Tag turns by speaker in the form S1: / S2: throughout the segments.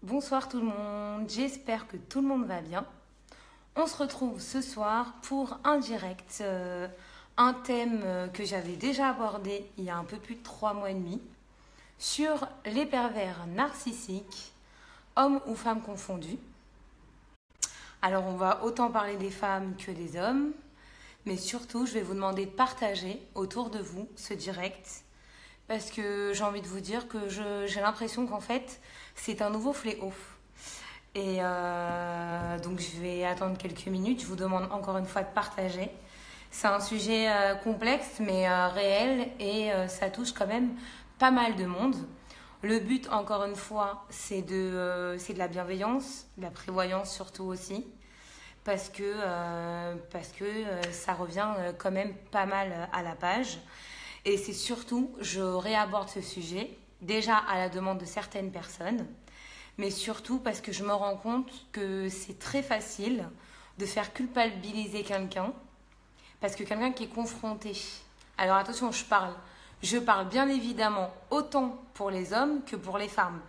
S1: Bonsoir tout le monde, j'espère que tout le monde va bien. On se retrouve ce soir pour un direct, un thème que j'avais déjà abordé il y a un peu plus de 3 mois et demi, sur les pervers narcissiques, hommes ou femmes confondus. Alors on va autant parler des femmes que des hommes, mais surtout je vais vous demander de partager autour de vous ce direct, parce que j'ai envie de vous dire que j'ai l'impression qu'en fait c'est un nouveau fléau. Et donc je vais attendre quelques minutes, je vous demande encore une fois de partager. C'est un sujet complexe mais réel et ça touche quand même pas mal de monde. Le but encore une fois c'est de la bienveillance, de la prévoyance surtout aussi. Parce que ça revient quand même pas mal à la page. Et c'est surtout, je réaborde ce sujet, déjà à la demande de certaines personnes, mais surtout parce que je me rends compte que c'est très facile de faire culpabiliser quelqu'un, parce que quelqu'un qui est confronté. Alors attention, je parle bien évidemment autant pour les hommes que pour les femmes.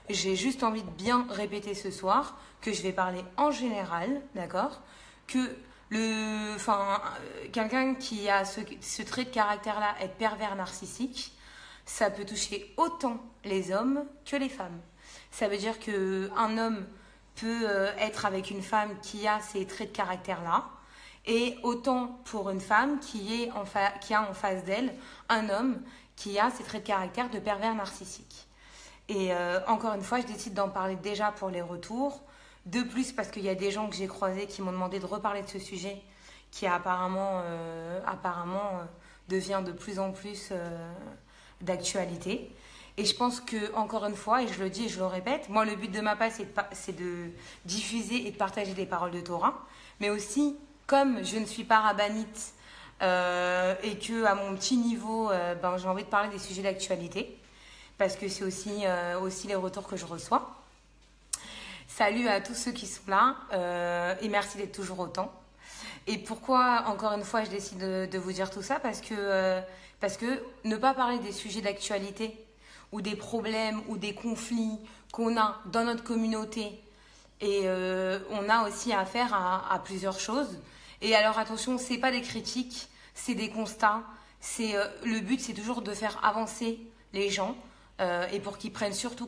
S1: J'ai juste envie de bien répéter ce soir que je vais parler en général, d'accord ? Que quelqu'un qui a ce trait de caractère-là, être pervers narcissique, ça peut toucher autant les hommes que les femmes. Ça veut dire qu'un homme peut être avec une femme qui a ces traits de caractère-là, et autant pour une femme qui a en face d'elle un homme qui a ces traits de caractère de pervers narcissique. Et encore une fois, je décide d'en parler déjà pour les retours. De plus, parce qu'il y a des gens que j'ai croisés qui m'ont demandé de reparler de ce sujet qui apparemment devient de plus en plus d'actualité. Et je pense que, encore une fois, et je le dis et je le répète, moi le but de ma page c'est de diffuser et de partager des paroles de Torah, mais aussi, comme je ne suis pas rabbinite et que à mon petit niveau, j'ai envie de parler des sujets d'actualité, parce que c'est aussi les retours que je reçois. Salut à tous ceux qui sont là et merci d'être toujours autant. Et pourquoi, encore une fois, je décide de vous dire tout ça ? Parce que ne pas parler des sujets d'actualité ou des problèmes ou des conflits qu'on a dans notre communauté, et on a aussi affaire à plusieurs choses. Et alors attention, c'est pas des critiques, c'est des constats. Le but, c'est toujours de faire avancer les gens. Et pour qu'ils prennent surtout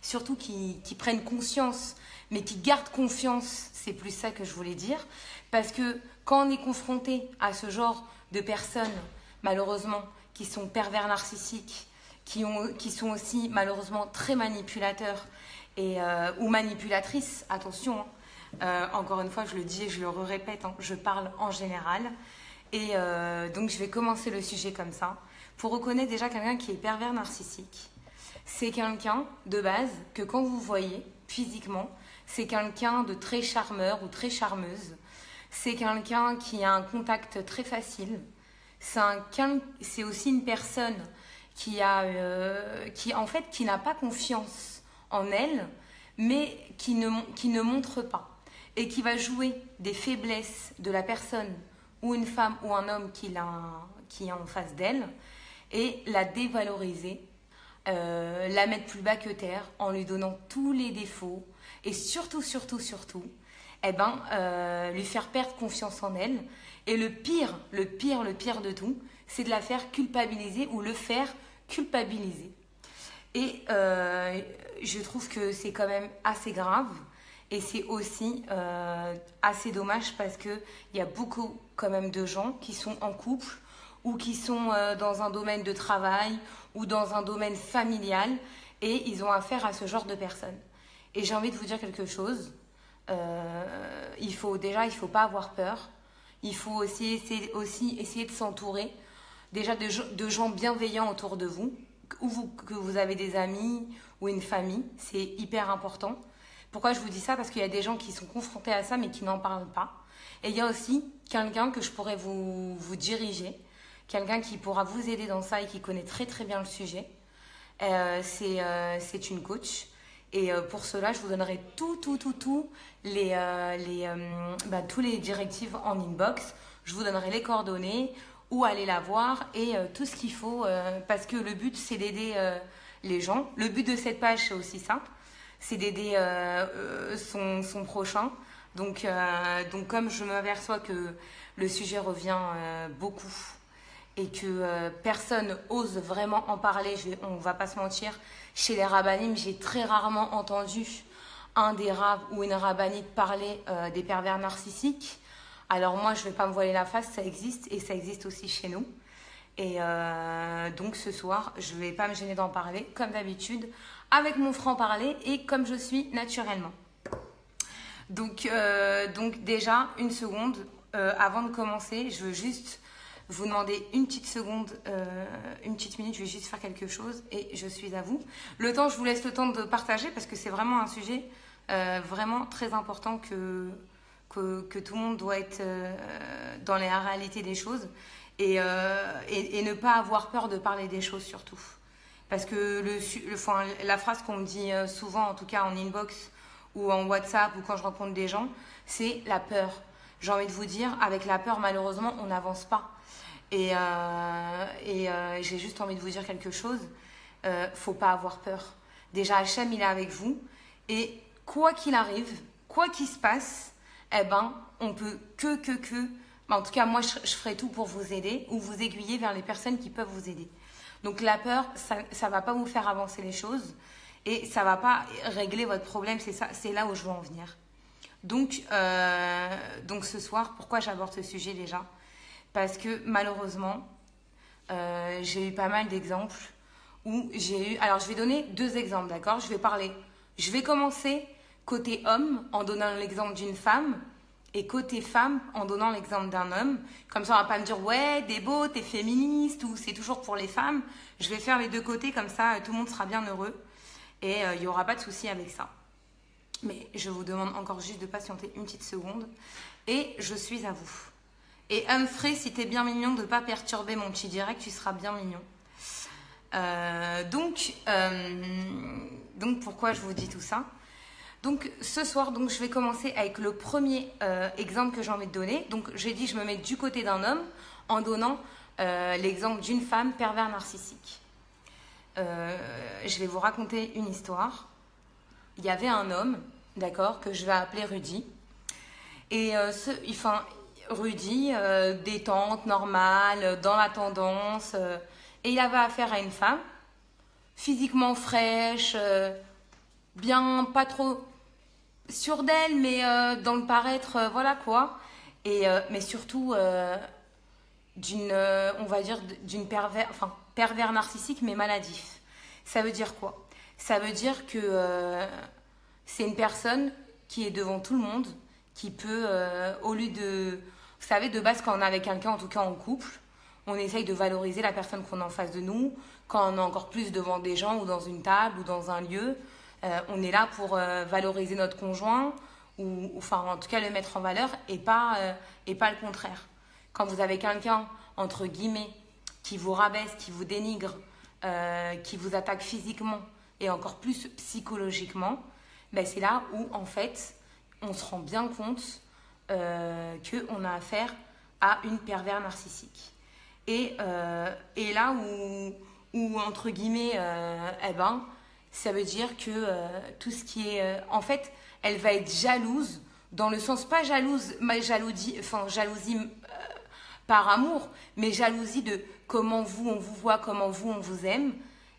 S1: surtout qu'ils prennent conscience, mais qu'ils gardent confiance, c'est plus ça que je voulais dire, parce que quand on est confronté à ce genre de personnes, malheureusement, qui sont pervers narcissiques, qui sont aussi malheureusement très manipulateurs ou manipulatrices, attention, encore une fois je le dis et je le répète, je parle en général, et donc je vais commencer le sujet comme ça. Pour reconnaître déjà quelqu'un qui est pervers narcissique, c'est quelqu'un de base que quand vous voyez physiquement, c'est quelqu'un de très charmeur ou très charmeuse. C'est quelqu'un qui a un contact très facile. C'est aussi une personne qui n'a pas confiance en elle, mais qui ne montre pas. Et qui va jouer des faiblesses de la personne ou une femme ou un homme qui est en face d'elle, et la dévaloriser, la mettre plus bas que terre en lui donnant tous les défauts et surtout, lui faire perdre confiance en elle. Et le pire de tout, c'est de la faire culpabiliser ou le faire culpabiliser. Et je trouve que c'est quand même assez grave et c'est aussi assez dommage parce qu'il y a beaucoup quand même de gens qui sont en couple ou qui sont dans un domaine de travail ou dans un domaine familial et ils ont affaire à ce genre de personnes. Et j'ai envie de vous dire quelque chose, il faut pas avoir peur, il faut aussi essayer de s'entourer déjà de gens bienveillants autour de vous, que vous avez des amis ou une famille, c'est hyper important. Pourquoi je vous dis ça ? Parce qu'il y a des gens qui sont confrontés à ça mais qui n'en parlent pas. Et il y a aussi quelqu'un que je pourrais vous diriger, quelqu'un qui pourra vous aider dans ça et qui connaît très très bien le sujet. C'est une coach. Et pour cela, je vous donnerai tous les directives en inbox. Je vous donnerai les coordonnées, où aller la voir et tout ce qu'il faut. Parce que le but, c'est d'aider les gens. Le but de cette page, c'est aussi simple, c'est d'aider son prochain. Donc, comme je m'aperçois que le sujet revient beaucoup et que personne ose vraiment en parler, on ne va pas se mentir, chez les rabbinim, j'ai très rarement entendu un des rabbs ou une rabbinite parler des pervers narcissiques. Alors moi, je ne vais pas me voiler la face, ça existe et ça existe aussi chez nous. Et donc ce soir, je ne vais pas me gêner d'en parler, comme d'habitude, avec mon franc-parler et comme je suis naturellement. Donc déjà, une seconde, avant de commencer, je veux juste vous demander une petite seconde, une petite minute, je vais juste faire quelque chose et je suis à vous. Le temps, je vous laisse le temps de partager parce que c'est vraiment un sujet vraiment très important que tout le monde doit être dans la réalité des choses et ne pas avoir peur de parler des choses surtout. Parce que la phrase qu'on me dit souvent, en tout cas en inbox ou en WhatsApp ou quand je rencontre des gens, c'est la peur. J'ai envie de vous dire, avec la peur, malheureusement, on n'avance pas. Et j'ai juste envie de vous dire quelque chose. Faut pas avoir peur. Déjà, Hachem, il est avec vous. Et quoi qu'il arrive, quoi qu'il se passe, eh ben, on peut en tout cas, moi, je ferai tout pour vous aider ou vous aiguiller vers les personnes qui peuvent vous aider. Donc, la peur, ça va pas vous faire avancer les choses et ça va pas régler votre problème. C'est là où je veux en venir. Donc ce soir, pourquoi j'aborde ce sujet déjà ? Parce que malheureusement, j'ai eu pas mal d'exemples où j'ai eu... Alors, je vais donner 2 exemples, d'accord ? Je vais commencer côté homme en donnant l'exemple d'une femme et côté femme en donnant l'exemple d'un homme. Comme ça, on va pas me dire « Ouais, t'es beau, t'es féministe » ou « C'est toujours pour les femmes ». Je vais faire les 2 côtés, comme ça, tout le monde sera bien heureux et il n'y aura pas de souci avec ça. Mais je vous demande encore juste de patienter une petite seconde et je suis à vous. Et Humphrey, si t'es bien mignon, de ne pas perturber mon petit direct, tu seras bien mignon. Donc pourquoi je vous dis tout ça ? Donc ce soir, je vais commencer avec le premier exemple que j'ai envie de donner. Donc j'ai dit je me mets du côté d'un homme en donnant l'exemple d'une femme pervers narcissique. Je vais vous raconter une histoire. Il y avait un homme, d'accord, que je vais appeler Rudy. Et Rudy, détente, normale, dans la tendance. Et il avait affaire à une femme, physiquement fraîche, bien, pas trop sûre d'elle, mais dans le paraître, voilà quoi. Mais surtout, on va dire, pervers narcissique, mais maladif. Ça veut dire quoi ? Ça veut dire que c'est une personne qui est devant tout le monde, qui peut, au lieu de... Vous savez, de base, quand on est avec quelqu'un, en tout cas en couple, on essaye de valoriser la personne qu'on a en face de nous. Quand on est encore plus devant des gens ou dans une table ou dans un lieu, on est là pour valoriser notre conjoint ou en tout cas le mettre en valeur et pas le contraire. Quand vous avez quelqu'un, entre guillemets, qui vous rabaisse, qui vous dénigre, qui vous attaque physiquement et encore plus psychologiquement, ben c'est là où, en fait, on se rend bien compte qu'on a affaire à une pervers narcissique. Et là où entre guillemets, ça veut dire que tout ce qui est... en fait, elle va être jalouse, dans le sens, pas jalouse, jalousie par amour, mais jalousie de comment vous, on vous voit, comment vous, on vous aime.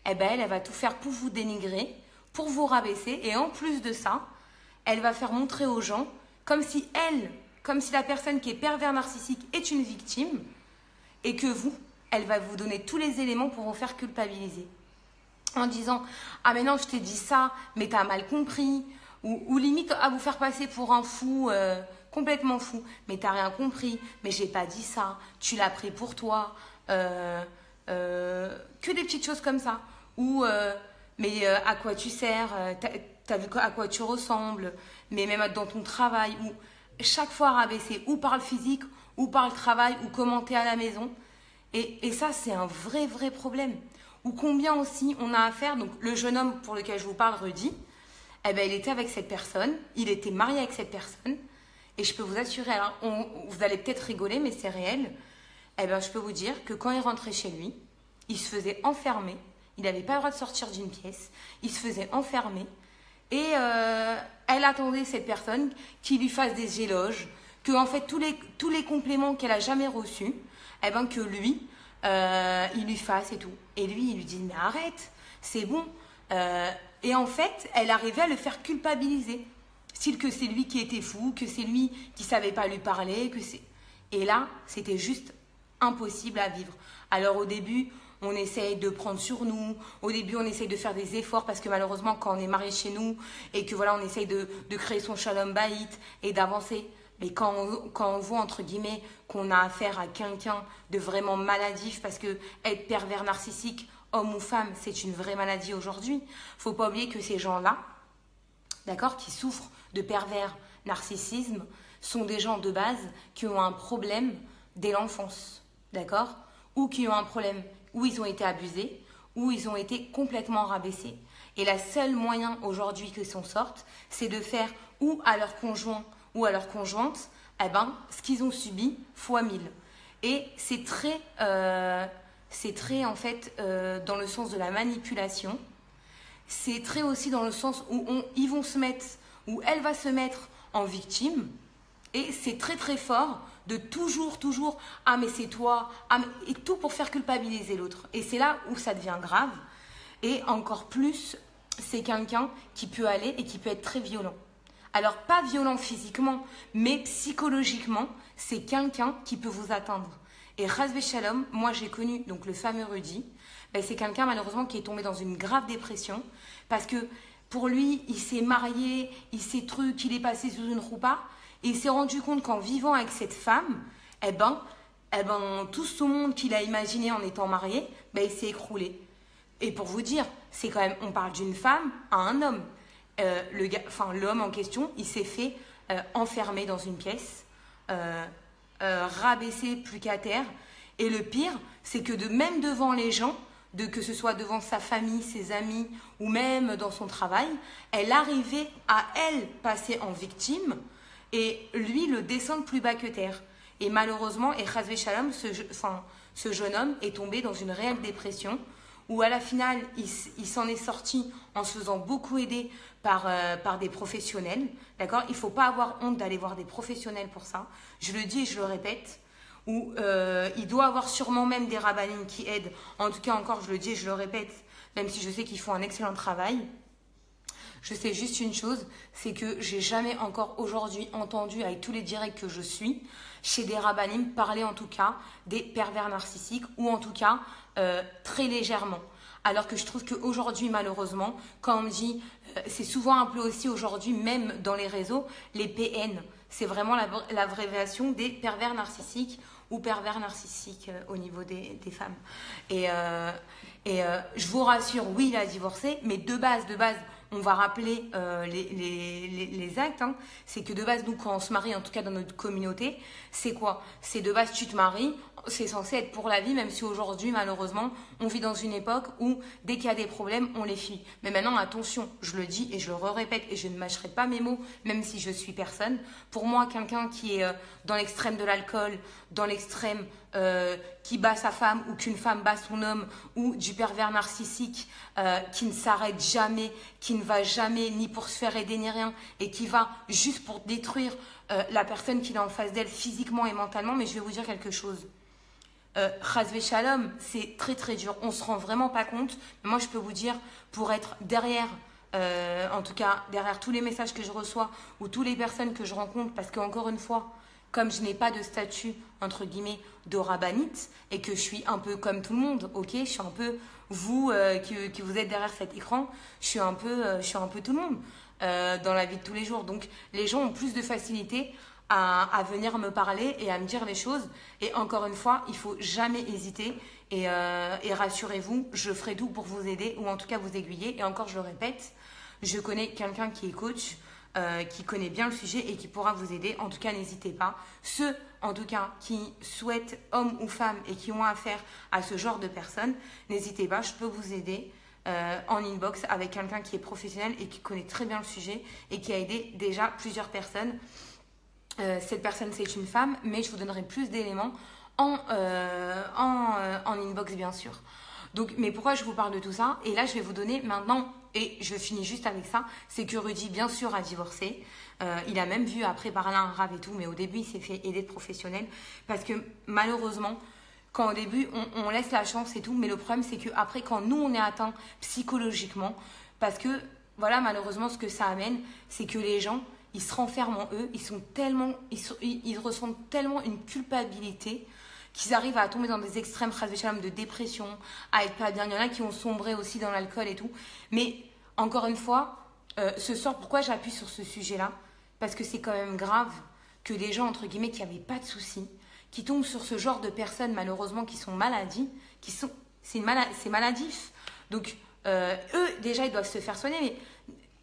S1: Eh ben, elle va tout faire pour vous dénigrer, pour vous rabaisser. Et en plus de ça, elle va faire montrer aux gens comme si la personne qui est pervers narcissique est une victime et que vous, elle va vous donner tous les éléments pour vous faire culpabiliser. En disant « Ah mais non, je t'ai dit ça, mais t'as mal compris » ou limite à vous faire passer pour un fou, complètement fou. « Mais t'as rien compris, mais j'ai pas dit ça, tu l'as pris pour toi. » Que des petites choses comme ça. Ou mais à quoi tu sers, t'as vu à quoi tu ressembles, mais même dans ton travail, ou chaque fois rabaisser, ou par le physique, ou par le travail, ou commenter à la maison. Et ça, c'est un vrai problème. Ou combien aussi on a affaire, donc le jeune homme pour lequel je vous parle, Rudy, eh ben, il était avec cette personne, il était marié avec cette personne, et je peux vous assurer, alors vous allez peut-être rigoler, mais c'est réel, eh ben, je peux vous dire que quand il rentrait chez lui, il se faisait enfermer, Il n'avait pas le droit de sortir d'une pièce. Il se faisait enfermer. Et elle attendait cette personne qui lui fasse des éloges, que en fait tous les compléments qu'elle a jamais reçus, eh ben que lui, il lui fasse et tout. Et lui, il lui dit mais arrête, c'est bon. Et en fait, elle arrivait à le faire culpabiliser, style que c'est lui qui était fou, que c'est lui qui savait pas lui parler, que c'est. Et là, c'était juste impossible à vivre. Alors au début, on essaye de prendre sur nous. Au début, on essaye de faire des efforts parce que malheureusement, quand on est marié chez nous et que voilà, on essaye de créer son shalom bayit et d'avancer. Mais quand on voit, entre guillemets, qu'on a affaire à quelqu'un de vraiment maladif, parce que être pervers narcissique, homme ou femme, c'est une vraie maladie aujourd'hui. Faut pas oublier que ces gens-là, d'accord, qui souffrent de pervers narcissisme, sont des gens de base qui ont un problème dès l'enfance, d'accord, ou qui ont un problème où ils ont été abusés, où ils ont été complètement rabaissés. Et la seule moyen aujourd'hui que s'en sortent, c'est de faire ou à leur conjoint ou à leur conjointe, eh ben, ce qu'ils ont subi fois 1000. Et c'est très en fait dans le sens de la manipulation. C'est très aussi dans le sens où ils vont se mettre, où elle va se mettre en victime. Et c'est très très fort de toujours, ah mais c'est toi, ah, et tout pour faire culpabiliser l'autre. Et c'est là où ça devient grave. Et encore plus, c'est quelqu'un qui peut aller et qui peut être très violent. Alors pas violent physiquement, mais psychologiquement, c'est quelqu'un qui peut vous atteindre. Et Chas Shalom, moi j'ai connu donc le fameux Rudy, ben, c'est quelqu'un malheureusement qui est tombé dans une grave dépression parce que pour lui, il s'est marié, il s'est truc, il est passé sous une roupa. Et il s'est rendu compte qu'en vivant avec cette femme, eh ben, tout ce monde qu'il a imaginé en étant marié, ben, il s'est écroulé. Et pour vous dire, c'est quand même, on parle d'une femme à un homme. L'homme en question, il s'est fait enfermer dans une pièce, rabaissé plus qu'à terre. Et le pire, c'est que même devant les gens, que ce soit devant sa famille, ses amis ou même dans son travail, elle arrivait à elle passer en victime et lui le descendre plus bas que terre. Et malheureusement, et Chas Shalom, ce jeune homme est tombé dans une réelle dépression où à la finale, il s'en est sorti en se faisant beaucoup aider par des professionnels. D'accord ? Il ne faut pas avoir honte d'aller voir des professionnels pour ça. Je le dis et je le répète. Où il doit avoir sûrement même des rabbinim qui aident. En tout cas, encore, je le dis et je le répète, même si je sais qu'ils font un excellent travail. Je sais juste une chose, c'est que j'ai jamais encore aujourd'hui entendu, avec tous les directs que je suis, chez des rabbinim parler en tout cas des pervers narcissiques ou en tout cas très légèrement. Alors que je trouve qu'aujourd'hui, malheureusement, quand on me dit, c'est souvent appelé aussi aujourd'hui, même dans les réseaux, les PN. C'est vraiment l'abréviation des pervers narcissiques ou pervers narcissiques au niveau des femmes. Et je vous rassure, oui, il a divorcé, mais de base, on va rappeler les actes. Hein. C'est que de base, nous, quand on se marie, en tout cas dans notre communauté, c'est quoi ? C'est de base, tu te maries, c'est censé être pour la vie, même si aujourd'hui, malheureusement, on vit dans une époque où, dès qu'il y a des problèmes, on les fuit. Mais maintenant, attention, je le dis et je le répète et je ne mâcherai pas mes mots, même si je suis personne. Pour moi, quelqu'un qui est dans l'extrême de l'alcool, dans l'extrême qui bat sa femme ou qu'une femme bat son homme, ou du pervers narcissique qui ne s'arrête jamais, qui ne va jamais ni pour se faire aider ni rien et qui va juste pour détruire la personne qu'il a en face d'elle physiquement et mentalement. Mais je vais vous dire quelque chose. Chas Shalom, c'est très très dur. On se rend vraiment pas compte. Mais moi, je peux vous dire, pour être derrière, en tout cas derrière tous les messages que je reçois ou toutes les personnes que je rencontre, parce qu'encore une fois, comme je n'ai pas de statut, entre guillemets, de rabbinite, et que je suis un peu comme tout le monde, ok, je suis un peu vous qui vous êtes derrière cet écran, je suis un peu tout le monde dans la vie de tous les jours. Donc, les gens ont plus de facilité à venir me parler et à me dire les choses. Et encore une fois, il ne faut jamais hésiter. Et rassurez-vous, je ferai tout pour vous aider, ou en tout cas vous aiguiller. Et encore, je le répète, je connais quelqu'un qui est coach, qui connaît bien le sujet et qui pourra vous aider. En tout cas, n'hésitez pas. Ceux, en tout cas, qui souhaitent, hommes ou femmes, et qui ont affaire à ce genre de personnes, n'hésitez pas, je peux vous aider en inbox avec quelqu'un qui est professionnel et qui connaît très bien le sujet et qui a aidé déjà plusieurs personnes. Cette personne, c'est une femme, mais je vous donnerai plus d'éléments en inbox, bien sûr. Donc, mais pourquoi je vous parle de tout ça? Et là, je vais vous donner maintenant, et je finis juste avec ça, c'est que Rudy, bien sûr, a divorcé. Il a même vu après parler à un rave et tout, mais au début, il s'est fait aider de professionnels. Parce que malheureusement, quand au début, on laisse la chance et tout, mais le problème, c'est qu'après, quand nous, on est atteint psychologiquement, parce que, voilà, malheureusement, ce que ça amène, c'est que les gens, ils se renferment en eux, ils ressentent tellement une culpabilité qu'ils arrivent à tomber dans des extrêmes de dépression, à être pas bien. Il y en a qui ont sombré aussi dans l'alcool et tout. Mais encore une fois, ce soir, pourquoi j'appuie sur ce sujet-là? Parce que c'est quand même grave que des gens, entre guillemets, qui n'avaient pas de soucis, qui tombent sur ce genre de personnes, malheureusement, qui sont maladies, c'est maladif. Donc, eux, déjà, ils doivent se faire soigner. Mais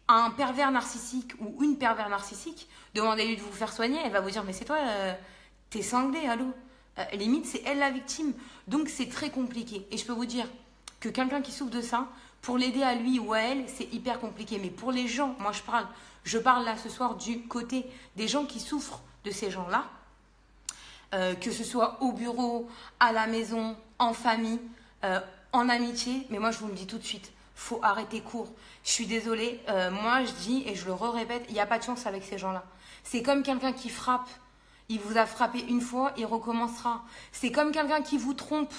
S1: un pervers narcissique ou une pervers narcissique, demandez-lui de vous faire soigner, elle va vous dire, mais c'est toi, t'es cinglé, allô? Limite, c'est elle la victime. Donc, c'est très compliqué. Et je peux vous dire que quelqu'un qui souffre de ça, pour l'aider à lui ou à elle, c'est hyper compliqué. Mais pour les gens, moi, je parle là ce soir du côté des gens qui souffrent de ces gens-là, que ce soit au bureau, à la maison, en famille, en amitié. Mais moi, je vous le dis tout de suite, faut arrêter court. Je suis désolée. Moi, je dis, et je le répète, il n'y a pas de chance avec ces gens-là. C'est comme quelqu'un qui frappe. Il vous a frappé une fois, il recommencera. C'est comme quelqu'un qui vous trompe.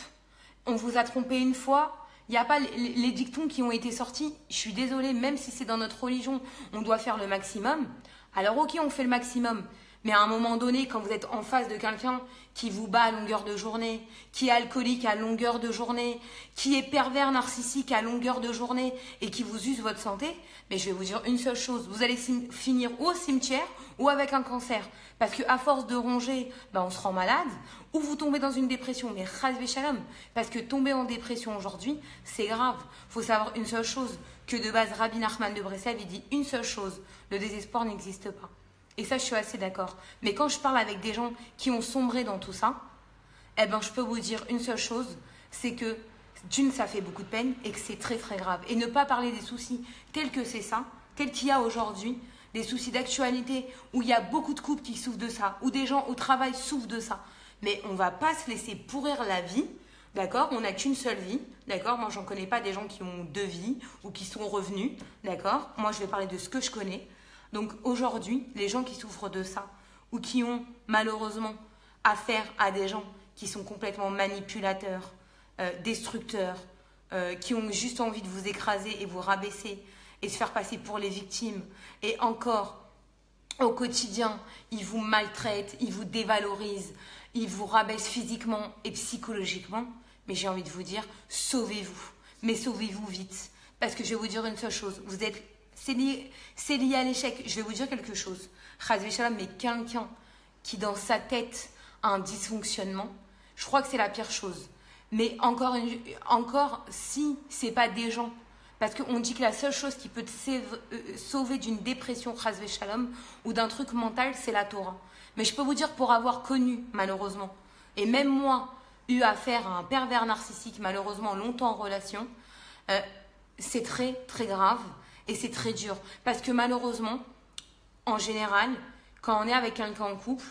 S1: On vous a trompé une fois. Il n'y a pas les dictons qui ont été sortis. Je suis désolée, même si c'est dans notre religion, on doit faire le maximum. Alors ok, on fait le maximum. Mais à un moment donné, quand vous êtes en face de quelqu'un qui vous bat à longueur de journée, qui est alcoolique à longueur de journée, qui est pervers narcissique à longueur de journée et qui vous use votre santé, mais je vais vous dire une seule chose, vous allez finir au cimetière ou avec un cancer. Parce qu'à force de ronger, on se rend malade, ou vous tombez dans une dépression. Mais chas shalom, parce que tomber en dépression aujourd'hui, c'est grave. Il faut savoir une seule chose, que de base, Rabbi Nachman de Breslev, il dit une seule chose, le désespoir n'existe pas. Et ça, je suis assez d'accord. Mais quand je parle avec des gens qui ont sombré dans tout ça, je peux vous dire une seule chose, c'est que d'une, ça fait beaucoup de peine et que c'est très très grave. Et ne pas parler des soucis tels que c'est ça, tels qu'il y a aujourd'hui, des soucis d'actualité où il y a beaucoup de couples qui souffrent de ça, où des gens au travail souffrent de ça. Mais on ne va pas se laisser pourrir la vie, d'accord? On n'a qu'une seule vie, d'accord? Moi, j'en connais pas des gens qui ont deux vies ou qui sont revenus, d'accord? Moi, je vais parler de ce que je connais. Donc aujourd'hui, les gens qui souffrent de ça ou qui ont malheureusement affaire à des gens qui sont complètement manipulateurs, destructeurs, qui ont juste envie de vous écraser et vous rabaisser et se faire passer pour les victimes. Et encore, au quotidien, ils vous maltraitent, ils vous dévalorisent, ils vous rabaissent physiquement et psychologiquement. Mais j'ai envie de vous dire, sauvez-vous. Mais sauvez-vous vite. Parce que je vais vous dire une seule chose, c'est lié à l'échec. Je vais vous dire quelque chose. Chazvé Shalom, mais quelqu'un qui dans sa tête a un dysfonctionnement, je crois que c'est la pire chose. Mais encore si c'est pas des gens, parce qu'on dit que la seule chose qui peut te sauver d'une dépression Chazvé Shalom ou d'un truc mental, c'est la Torah. Mais je peux vous dire, pour avoir connu, malheureusement, et même moi, eu affaire à un pervers narcissique, malheureusement, longtemps en relation, c'est très, très grave. Et c'est très dur. Parce que malheureusement, en général, quand on est avec quelqu'un en couple,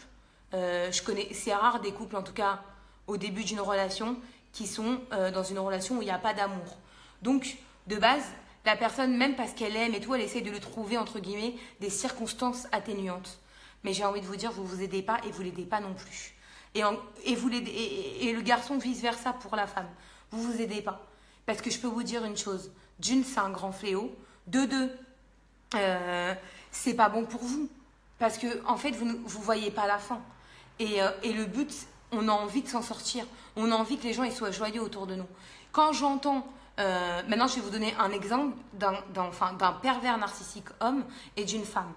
S1: c'est rare des couples, en tout cas au début d'une relation, qui sont dans une relation où il n'y a pas d'amour. Donc, de base, la personne, même parce qu'elle aime et tout, elle essaie de lui trouver, entre guillemets, des circonstances atténuantes. Mais j'ai envie de vous dire, vous ne vous aidez pas et vous ne l'aidez pas non plus. Et le garçon, vice-versa pour la femme. Vous ne vous aidez pas. Parce que je peux vous dire une chose. D'une, c'est un grand fléau. De deux, c'est pas bon pour vous. Parce que, en fait, vous ne voyez pas la fin. Et le but, on a envie de s'en sortir. On a envie que les gens ils soient joyeux autour de nous. Quand j'entends... maintenant, je vais vous donner un exemple d'un pervers narcissique homme et d'une femme.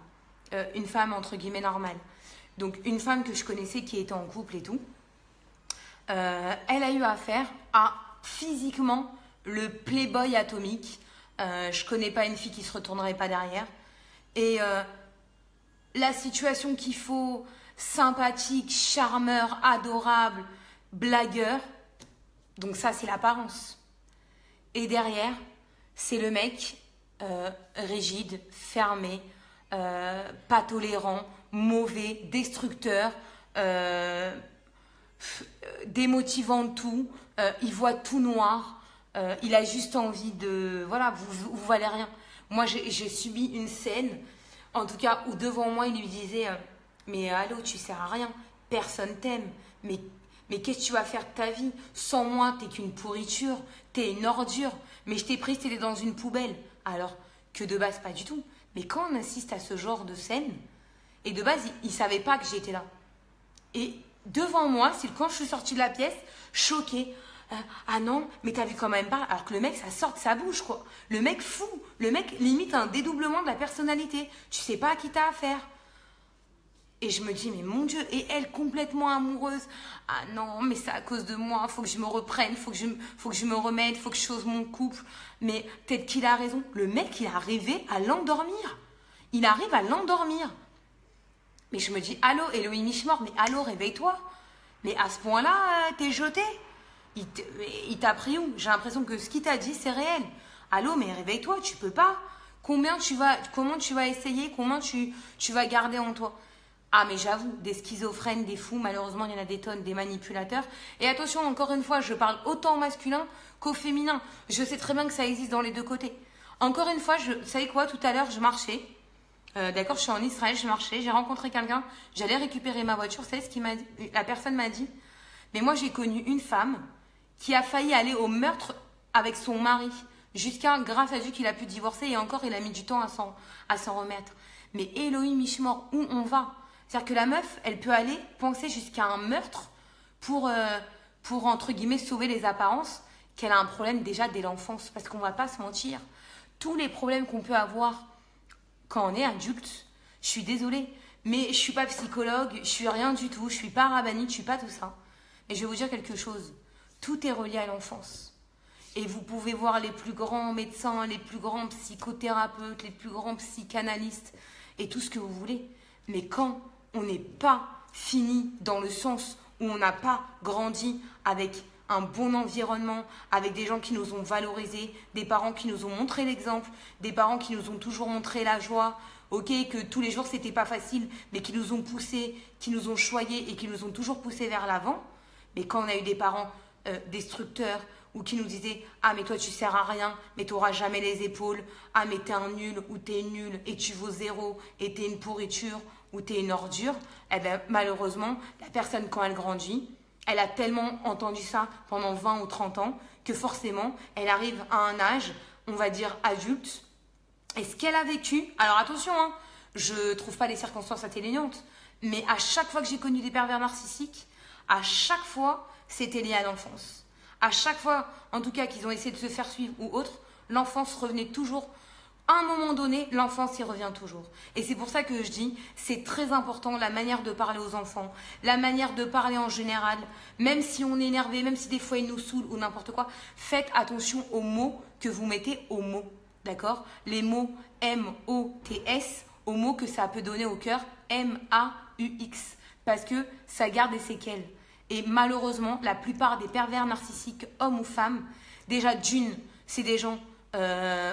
S1: Une femme, entre guillemets, normale. Donc, une femme que je connaissais qui était en couple et tout. Elle a eu affaire à, physiquement, le playboy atomique. Je connais pas une fille qui se retournerait pas derrière. Et la situation qu'il faut, sympathique, charmeur, adorable, blagueur. Donc ça, c'est l'apparence. Et derrière, c'est le mec rigide, fermé, pas tolérant, mauvais, destructeur, démotivant de tout. Il voit tout noir. Il a juste envie de... Voilà, vous valez rien. Moi, j'ai subi une scène, en tout cas, où devant moi, il lui disait mais allô, tu sers à rien. Personne t'aime. Mais qu'est-ce que tu vas faire de ta vie? Sans moi, t'es qu'une pourriture. T'es une ordure. Mais je t'ai prise, t'étais dans une poubelle. Alors que de base, pas du tout. Mais quand on assiste à ce genre de scène, et de base, il ne savait pas que j'étais là. Et devant moi, c'est quand je suis sortie de la pièce, choquée. Ah non, mais t'as vu quand même pas. Alors que le mec, ça sort de sa bouche, quoi. Le mec fou. Le mec limite un dédoublement de la personnalité. Tu sais pas à qui t'as affaire. Et je me dis, mais mon Dieu, et elle complètement amoureuse. Ah non, mais c'est à cause de moi, faut que je me reprenne, faut que je me remette, faut que je chose mon couple. Mais peut-être qu'il a raison. Le mec, il est arrivé à l'endormir. Il arrive à l'endormir. Mais je me dis, allô, Elohim Ishmor, mais allô, réveille-toi. Mais à ce point-là, t'es jeté. Il t'a pris où? J'ai l'impression que ce qu'il t'a dit, c'est réel. Allô, mais réveille-toi, tu peux pas. Comment tu vas essayer? Comment tu vas garder en toi? Ah, mais j'avoue, des schizophrènes, des fous, malheureusement, il y en a des tonnes, des manipulateurs. Et attention, encore une fois, je parle autant au masculin qu'au féminin. Je sais très bien que ça existe dans les deux côtés. Encore une fois, vous savez quoi, tout à l'heure, je marchais. D'accord, je suis en Israël, je marchais, j'ai rencontré quelqu'un, j'allais récupérer ma voiture. Vous savez ce qu'il m'a dit? La personne m'a dit, mais moi, j'ai connu une femme qui a failli aller au meurtre avec son mari. Jusqu'à, grâce à Dieu, qu'il a pu divorcer. Et encore, il a mis du temps à s'en remettre. Mais Elohim Ishmor, où on va? C'est-à-dire que la meuf, elle peut aller penser jusqu'à un meurtre pour entre guillemets, sauver les apparences, qu'elle a un problème déjà dès l'enfance. Parce qu'on ne va pas se mentir. Tous les problèmes qu'on peut avoir quand on est adulte, je suis désolée, mais je ne suis pas psychologue, je ne suis rien du tout, je ne suis pas rabbinite, je ne suis pas tout ça. Et je vais vous dire quelque chose. Tout est relié à l'enfance. Et vous pouvez voir les plus grands médecins, les plus grands psychothérapeutes, les plus grands psychanalystes et tout ce que vous voulez. Mais quand on n'est pas fini dans le sens où on n'a pas grandi avec un bon environnement, avec des gens qui nous ont valorisés, des parents qui nous ont montré l'exemple, des parents qui nous ont toujours montré la joie, ok, que tous les jours c'était pas facile, mais qui nous ont poussés, qui nous ont choyés et qui nous ont toujours poussés vers l'avant. Mais quand on a eu des parents destructeurs, ou qui nous disaient « Ah, mais toi, tu sers à rien, mais tu n'auras jamais les épaules. Ah, mais t'es un nul, ou t'es nul, et tu vaux zéro, et t'es une pourriture, ou t'es une ordure. » Eh bien, malheureusement, la personne, quand elle grandit, elle a tellement entendu ça pendant 20 ou 30 ans, que forcément, elle arrive à un âge, on va dire adulte. Et ce qu'elle a vécu, alors attention, hein, je ne trouve pas les circonstances atténuantes, mais à chaque fois que j'ai connu des pervers narcissiques, à chaque fois, c'était lié à l'enfance. À chaque fois, en tout cas, qu'ils ont essayé de se faire suivre ou autre, l'enfance revenait toujours. À un moment donné, l'enfance y revient toujours. Et c'est pour ça que je dis, c'est très important la manière de parler aux enfants, la manière de parler en général, même si on est énervé, même si des fois ils nous saoulent ou n'importe quoi, faites attention aux mots que vous mettez aux mots. D'accord? Les mots M-O-T-S, aux mots que ça peut donner au cœur, M-A-U-X. Parce que ça garde des séquelles. Et malheureusement, la plupart des pervers narcissiques, hommes ou femmes, déjà d'une, c'est des gens,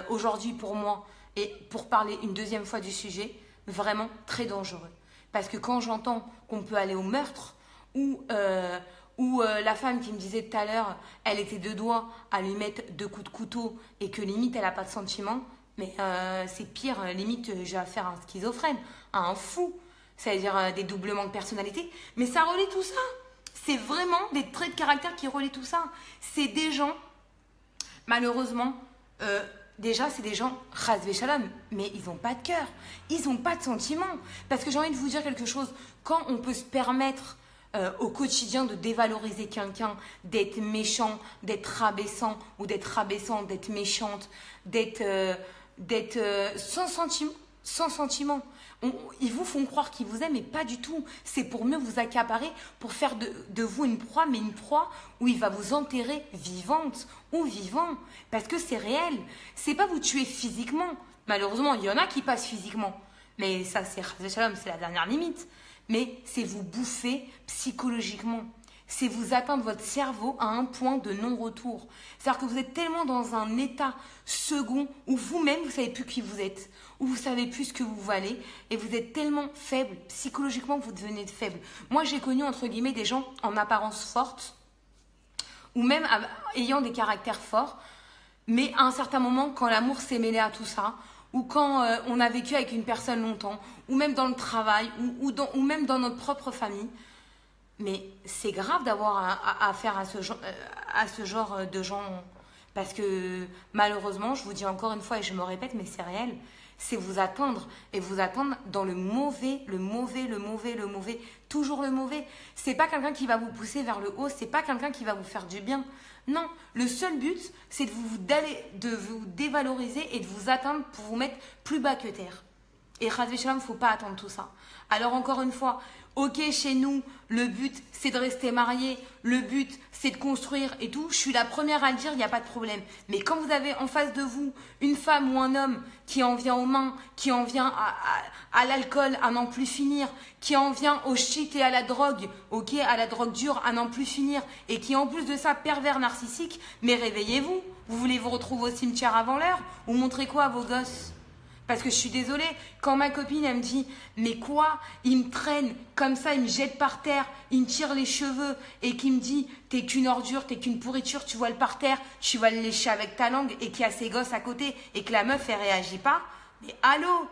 S1: aujourd'hui pour moi, et pour parler une deuxième fois du sujet, vraiment très dangereux. Parce que quand j'entends qu'on peut aller au meurtre, ou la femme qui me disait tout à l'heure, elle était deux doigts à lui mettre 2 coups de couteau, et que limite elle n'a pas de sentiment, mais c'est pire, limite j'ai affaire à un schizophrène, à un fou, c'est-à-dire des doublements de personnalité, mais ça relie tout ça. C'est vraiment des traits de caractère qui relient tout ça. C'est des gens, malheureusement, déjà c'est des gens, chas v'shalom, mais ils n'ont pas de cœur, ils n'ont pas de sentiments. Parce que j'ai envie de vous dire quelque chose, quand on peut se permettre au quotidien de dévaloriser quelqu'un, d'être méchant, d'être rabaissant, ou d'être rabaissante, d'être méchante, d'être sans sentiment. Ils vous font croire qu'ils vous aiment, mais pas du tout. C'est pour mieux vous accaparer, pour faire de vous une proie, mais une proie où il va vous enterrer vivante ou vivant. Parce que c'est réel. C'est pas vous tuer physiquement. Malheureusement, il y en a qui passent physiquement. Mais ça, c'est la dernière limite. Mais c'est vous bouffer psychologiquement. C'est vous atteindre votre cerveau à un point de non-retour. C'est-à-dire que vous êtes tellement dans un état second où vous-même, vous ne savez plus qui vous êtes, où vous ne savez plus ce que vous valez, et vous êtes tellement faible, psychologiquement, vous devenez faible. Moi, j'ai connu, entre guillemets, des gens en apparence forte, ou même ayant des caractères forts, mais à un certain moment, quand l'amour s'est mêlé à tout ça, ou quand on a vécu avec une personne longtemps, ou même dans le travail, ou même dans notre propre famille, mais c'est grave d'avoir affaire à ce genre de gens. Parce que malheureusement, je vous dis encore une fois et je me répète, mais c'est réel, c'est vous attendre. Et vous attendre dans le mauvais, toujours le mauvais. C'est pas quelqu'un qui va vous pousser vers le haut, c'est pas quelqu'un qui va vous faire du bien. Non, le seul but, c'est de vous dévaloriser et de vous atteindre pour vous mettre plus bas que terre. Et Chas v'Shalom, il ne faut pas attendre tout ça. Alors encore une fois, ok, chez nous, le but, c'est de rester marié, le but, c'est de construire et tout. Je suis la première à le dire, il n'y a pas de problème. Mais quand vous avez en face de vous une femme ou un homme qui en vient aux mains, qui en vient à l'alcool, à n'en plus finir, qui en vient au shit et à la drogue, ok, à la drogue dure, à n'en plus finir, et qui en plus de ça, pervers narcissique, mais réveillez-vous. Vous voulez vous retrouver au cimetière avant l'heure ou montrer quoi à vos gosses? Parce que je suis désolée, quand ma copine, elle me dit « Mais quoi? Il me traîne comme ça, il me jette par terre, il me tire les cheveux et qui me dit « T'es qu'une ordure, t'es qu'une pourriture, tu vois le par terre, tu vas le lécher avec ta langue et qu'il y a ses gosses à côté et que la meuf, elle réagit pas. » Mais allô?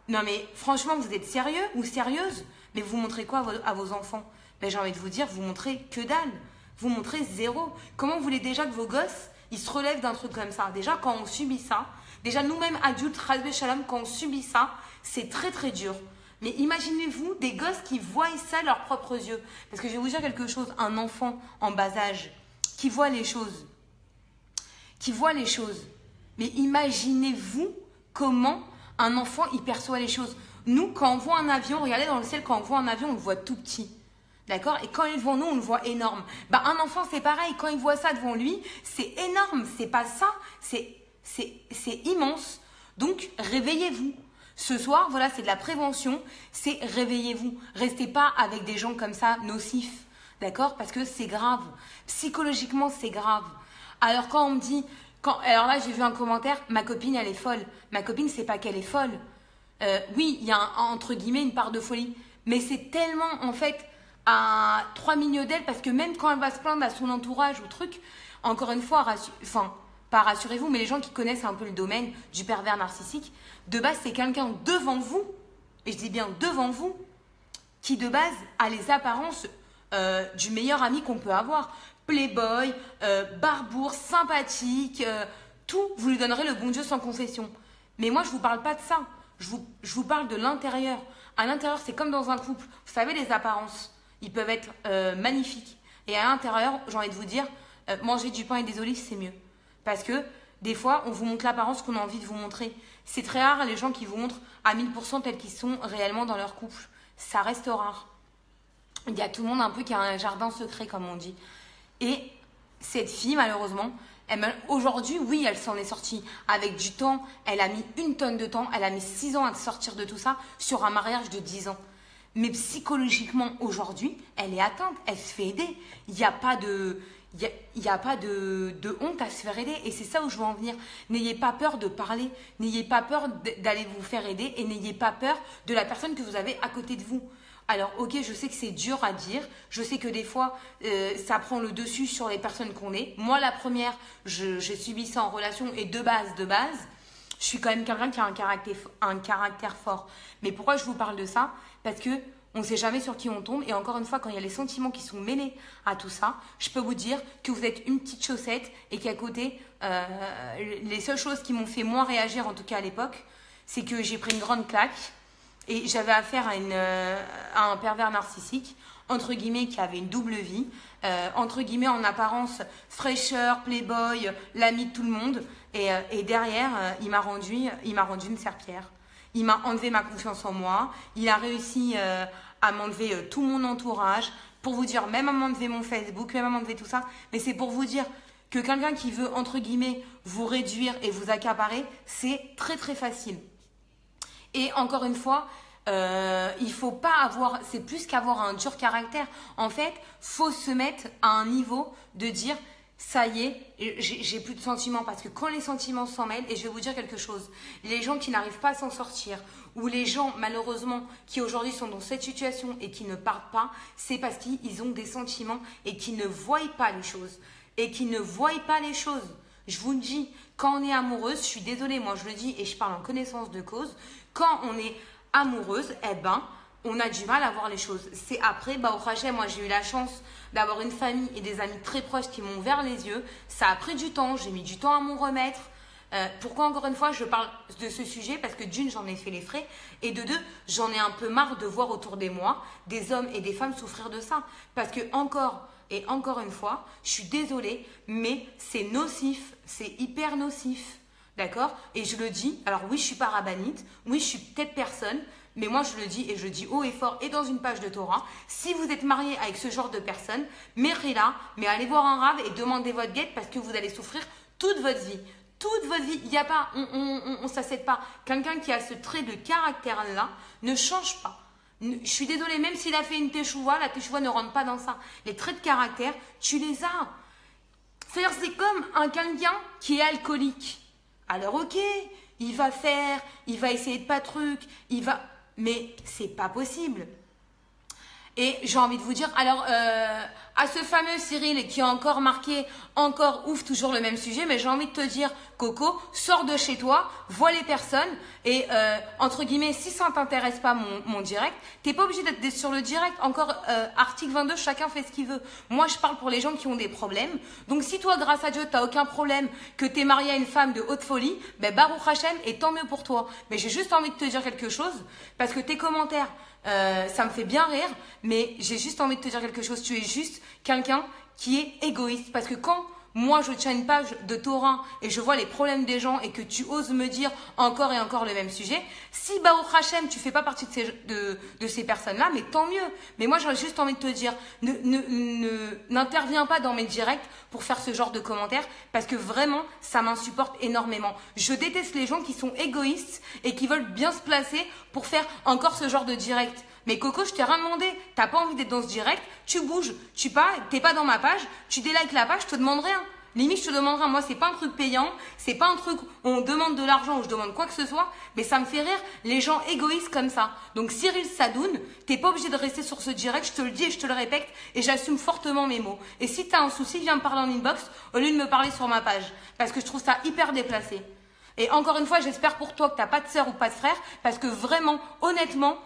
S1: Non mais franchement, vous êtes sérieux ou sérieuse? Mais vous montrez quoi à vos enfants? Ben, j'ai envie de vous dire, vous montrez que dalle. Vous montrez zéro. Comment vous voulez déjà que vos gosses, ils se relèvent d'un truc comme ça? Déjà, quand on subit ça, déjà, nous-mêmes, adultes, Chas v'Shalom, quand on subit ça, c'est très, très dur. Mais imaginez-vous des gosses qui voient ça de leurs propres yeux. Parce que je vais vous dire quelque chose, un enfant en bas âge qui voit les choses. Mais imaginez-vous comment un enfant, il perçoit les choses. Nous, quand on voit un avion, regardez dans le ciel, quand on voit un avion, on le voit tout petit. D'accord? Et quand il est devant nous, on le voit énorme. Bah, un enfant, c'est pareil. Quand il voit ça devant lui, c'est énorme. C'est pas ça. C'est immense. Donc, réveillez-vous. Ce soir, voilà, c'est de la prévention. C'est réveillez-vous. Restez pas avec des gens comme ça, nocifs. D'accord? Parce que c'est grave. Psychologiquement, c'est grave. Alors, quand on me dit... alors là, j'ai vu un commentaire, ma copine, elle est folle. Ma copine, c'est pas qu'elle est folle. Oui, il y a, entre guillemets, une part de folie. Mais c'est tellement, en fait, à 3 millions d'elle, parce que même quand elle va se plaindre à son entourage ou truc, encore une fois, pas rassurez-vous, mais les gens qui connaissent un peu le domaine du pervers narcissique, de base, c'est quelqu'un devant vous, et je dis bien devant vous, qui de base a les apparences du meilleur ami qu'on peut avoir. Playboy, barbour, sympathique, tout, vous lui donnerez le bon Dieu sans confession. Mais moi, je ne vous parle pas de ça. Je vous parle de l'intérieur. À l'intérieur, c'est comme dans un couple. Vous savez, les apparences, ils peuvent être magnifiques. Et à l'intérieur, j'ai envie de vous dire, manger du pain et des olives, c'est mieux. Parce que des fois, on vous montre l'apparence qu'on a envie de vous montrer. C'est très rare les gens qui vous montrent à 1000% tels qu'ils sont réellement dans leur couple. Ça reste rare. Il y a tout le monde un peu qui a un jardin secret, comme on dit. Et cette fille, malheureusement, aujourd'hui, oui, elle s'en est sortie avec du temps. Elle a mis 1 tonne de temps. Elle a mis 6 ans à sortir de tout ça sur un mariage de 10 ans. Mais psychologiquement, aujourd'hui, elle est atteinte. Elle se fait aider. Il n'y a pas de honte à se faire aider. Et c'est ça où je veux en venir. N'ayez pas peur de parler. N'ayez pas peur d'aller vous faire aider. Et n'ayez pas peur de la personne que vous avez à côté de vous. Alors, ok, je sais que c'est dur à dire. Je sais que des fois, ça prend le dessus sur les personnes qu'on est. Moi, la première, j'ai subi ça en relation. Et de base, je suis quand même quelqu'un qui a un caractère fort. Mais pourquoi je vous parle de ça? Parce que on ne sait jamais sur qui on tombe. Et encore une fois, quand il y a les sentiments qui sont mêlés à tout ça, je peux vous dire que vous êtes une petite chaussette et qu'à côté, les seules choses qui m'ont fait moins réagir, en tout cas à l'époque, c'est que j'ai pris une grande claque. Et j'avais affaire à un pervers narcissique, entre guillemets, qui avait une double vie, entre guillemets, en apparence, fraîcheur, playboy, l'ami de tout le monde. Et derrière, il m'a rendu une serpillière. Il m'a enlevé ma confiance en moi. Il a réussi à m'enlever tout mon entourage. Pour vous dire, même à m'enlever mon Facebook, même à m'enlever tout ça. Mais c'est pour vous dire que quelqu'un qui veut, entre guillemets, vous réduire et vous accaparer, c'est très, très facile. Et encore une fois, il faut pas avoir, c'est plus qu'avoir un dur caractère. En fait, faut se mettre à un niveau de dire, ça y est, j'ai plus de sentiments. Parce que quand les sentiments s'en mêlent, et je vais vous dire quelque chose, les gens qui n'arrivent pas à s'en sortir, ou les gens malheureusement qui aujourd'hui sont dans cette situation et qui ne partent pas, c'est parce qu'ils ont des sentiments et qui ne voient pas les choses. et qui ne voient pas les choses. Je vous le dis, quand on est amoureuse, je suis désolée, moi je le dis et je parle en connaissance de cause, quand on est amoureuse, eh ben, on a du mal à voir les choses. C'est après, au Hachem, moi j'ai eu la chance d'avoir une famille et des amis très proches qui m'ont ouvert les yeux. Ça a pris du temps, j'ai mis du temps à m'en remettre. Pourquoi encore une fois je parle de ce sujet? Parce que d'une, j'en ai fait les frais, et de deux, j'en ai un peu marre de voir autour de moi des hommes et des femmes souffrir de ça. Parce que encore une fois, je suis désolée, mais c'est nocif, c'est hyper nocif, d'accord? Et je le dis, alors oui, je suis pas rabbinite, oui, je suis peut-être personne, mais moi je le dis et je le dis haut et fort et dans une page de Torah, si vous êtes marié avec ce genre de personne, mérez-la, mais allez voir un rave et demandez votre guette parce que vous allez souffrir toute votre vie. Toute votre vie, il n'y a pas, on s'assède pas. Quelqu'un qui a ce trait de caractère-là ne change pas. Je suis désolée, même s'il a fait une teshuva, la teshuva ne rentre pas dans ça. Les traits de caractère, tu les as. C'est-à-dire, c'est comme quelqu'un qui est alcoolique. Alors, ok, il va essayer de pas truc, mais c'est pas possible. Et j'ai envie de vous dire, alors, à ce fameux Cyril qui a encore marqué, ouf, toujours le même sujet, mais j'ai envie de te dire, Coco, sors de chez toi, vois les personnes, et entre guillemets, si ça ne t'intéresse pas mon direct, t'es pas obligé d'être sur le direct. Encore, article 22, chacun fait ce qu'il veut. Moi, je parle pour les gens qui ont des problèmes. Donc, si toi, grâce à Dieu, t'as aucun problème, que t'es marié à une femme de haute folie, ben, Baruch Hashem, et tant mieux pour toi. Mais j'ai juste envie de te dire quelque chose, parce que tes commentaires, ça me fait bien rire, mais j'ai juste envie de te dire quelque chose. Tu es juste quelqu'un qui est égoïste. Parce que quand moi je tiens une page de Torah et je vois les problèmes des gens et que tu oses me dire encore et encore le même sujet, si Baruch Hashem tu fais pas partie de ces personnes-là, mais tant mieux. Mais moi j'ai juste envie de te dire, n'interviens pas dans mes directs pour faire ce genre de commentaires parce que vraiment ça m'insupporte énormément. Je déteste les gens qui sont égoïstes et qui veulent bien se placer pour faire encore ce genre de direct. Mais Coco, je t'ai rien demandé. T'as pas envie d'être dans ce direct, tu bouges. T'es pas dans ma page, tu délikes la page, je te demande rien. Limite, je te demande rien. Moi, c'est pas un truc payant, c'est pas un truc où on demande de l'argent ou je demande quoi que ce soit, mais ça me fait rire les gens égoïstes comme ça. Donc, Cyril Sadoun, t'es pas obligé de rester sur ce direct, je te le dis et je te le répète et j'assume fortement mes mots. Et si t'as un souci, viens me parler en inbox au lieu de me parler sur ma page. Parce que je trouve ça hyper déplacé. Et encore une fois, j'espère pour toi que t'as pas de sœur ou pas de frère, parce que vraiment, honnêtement,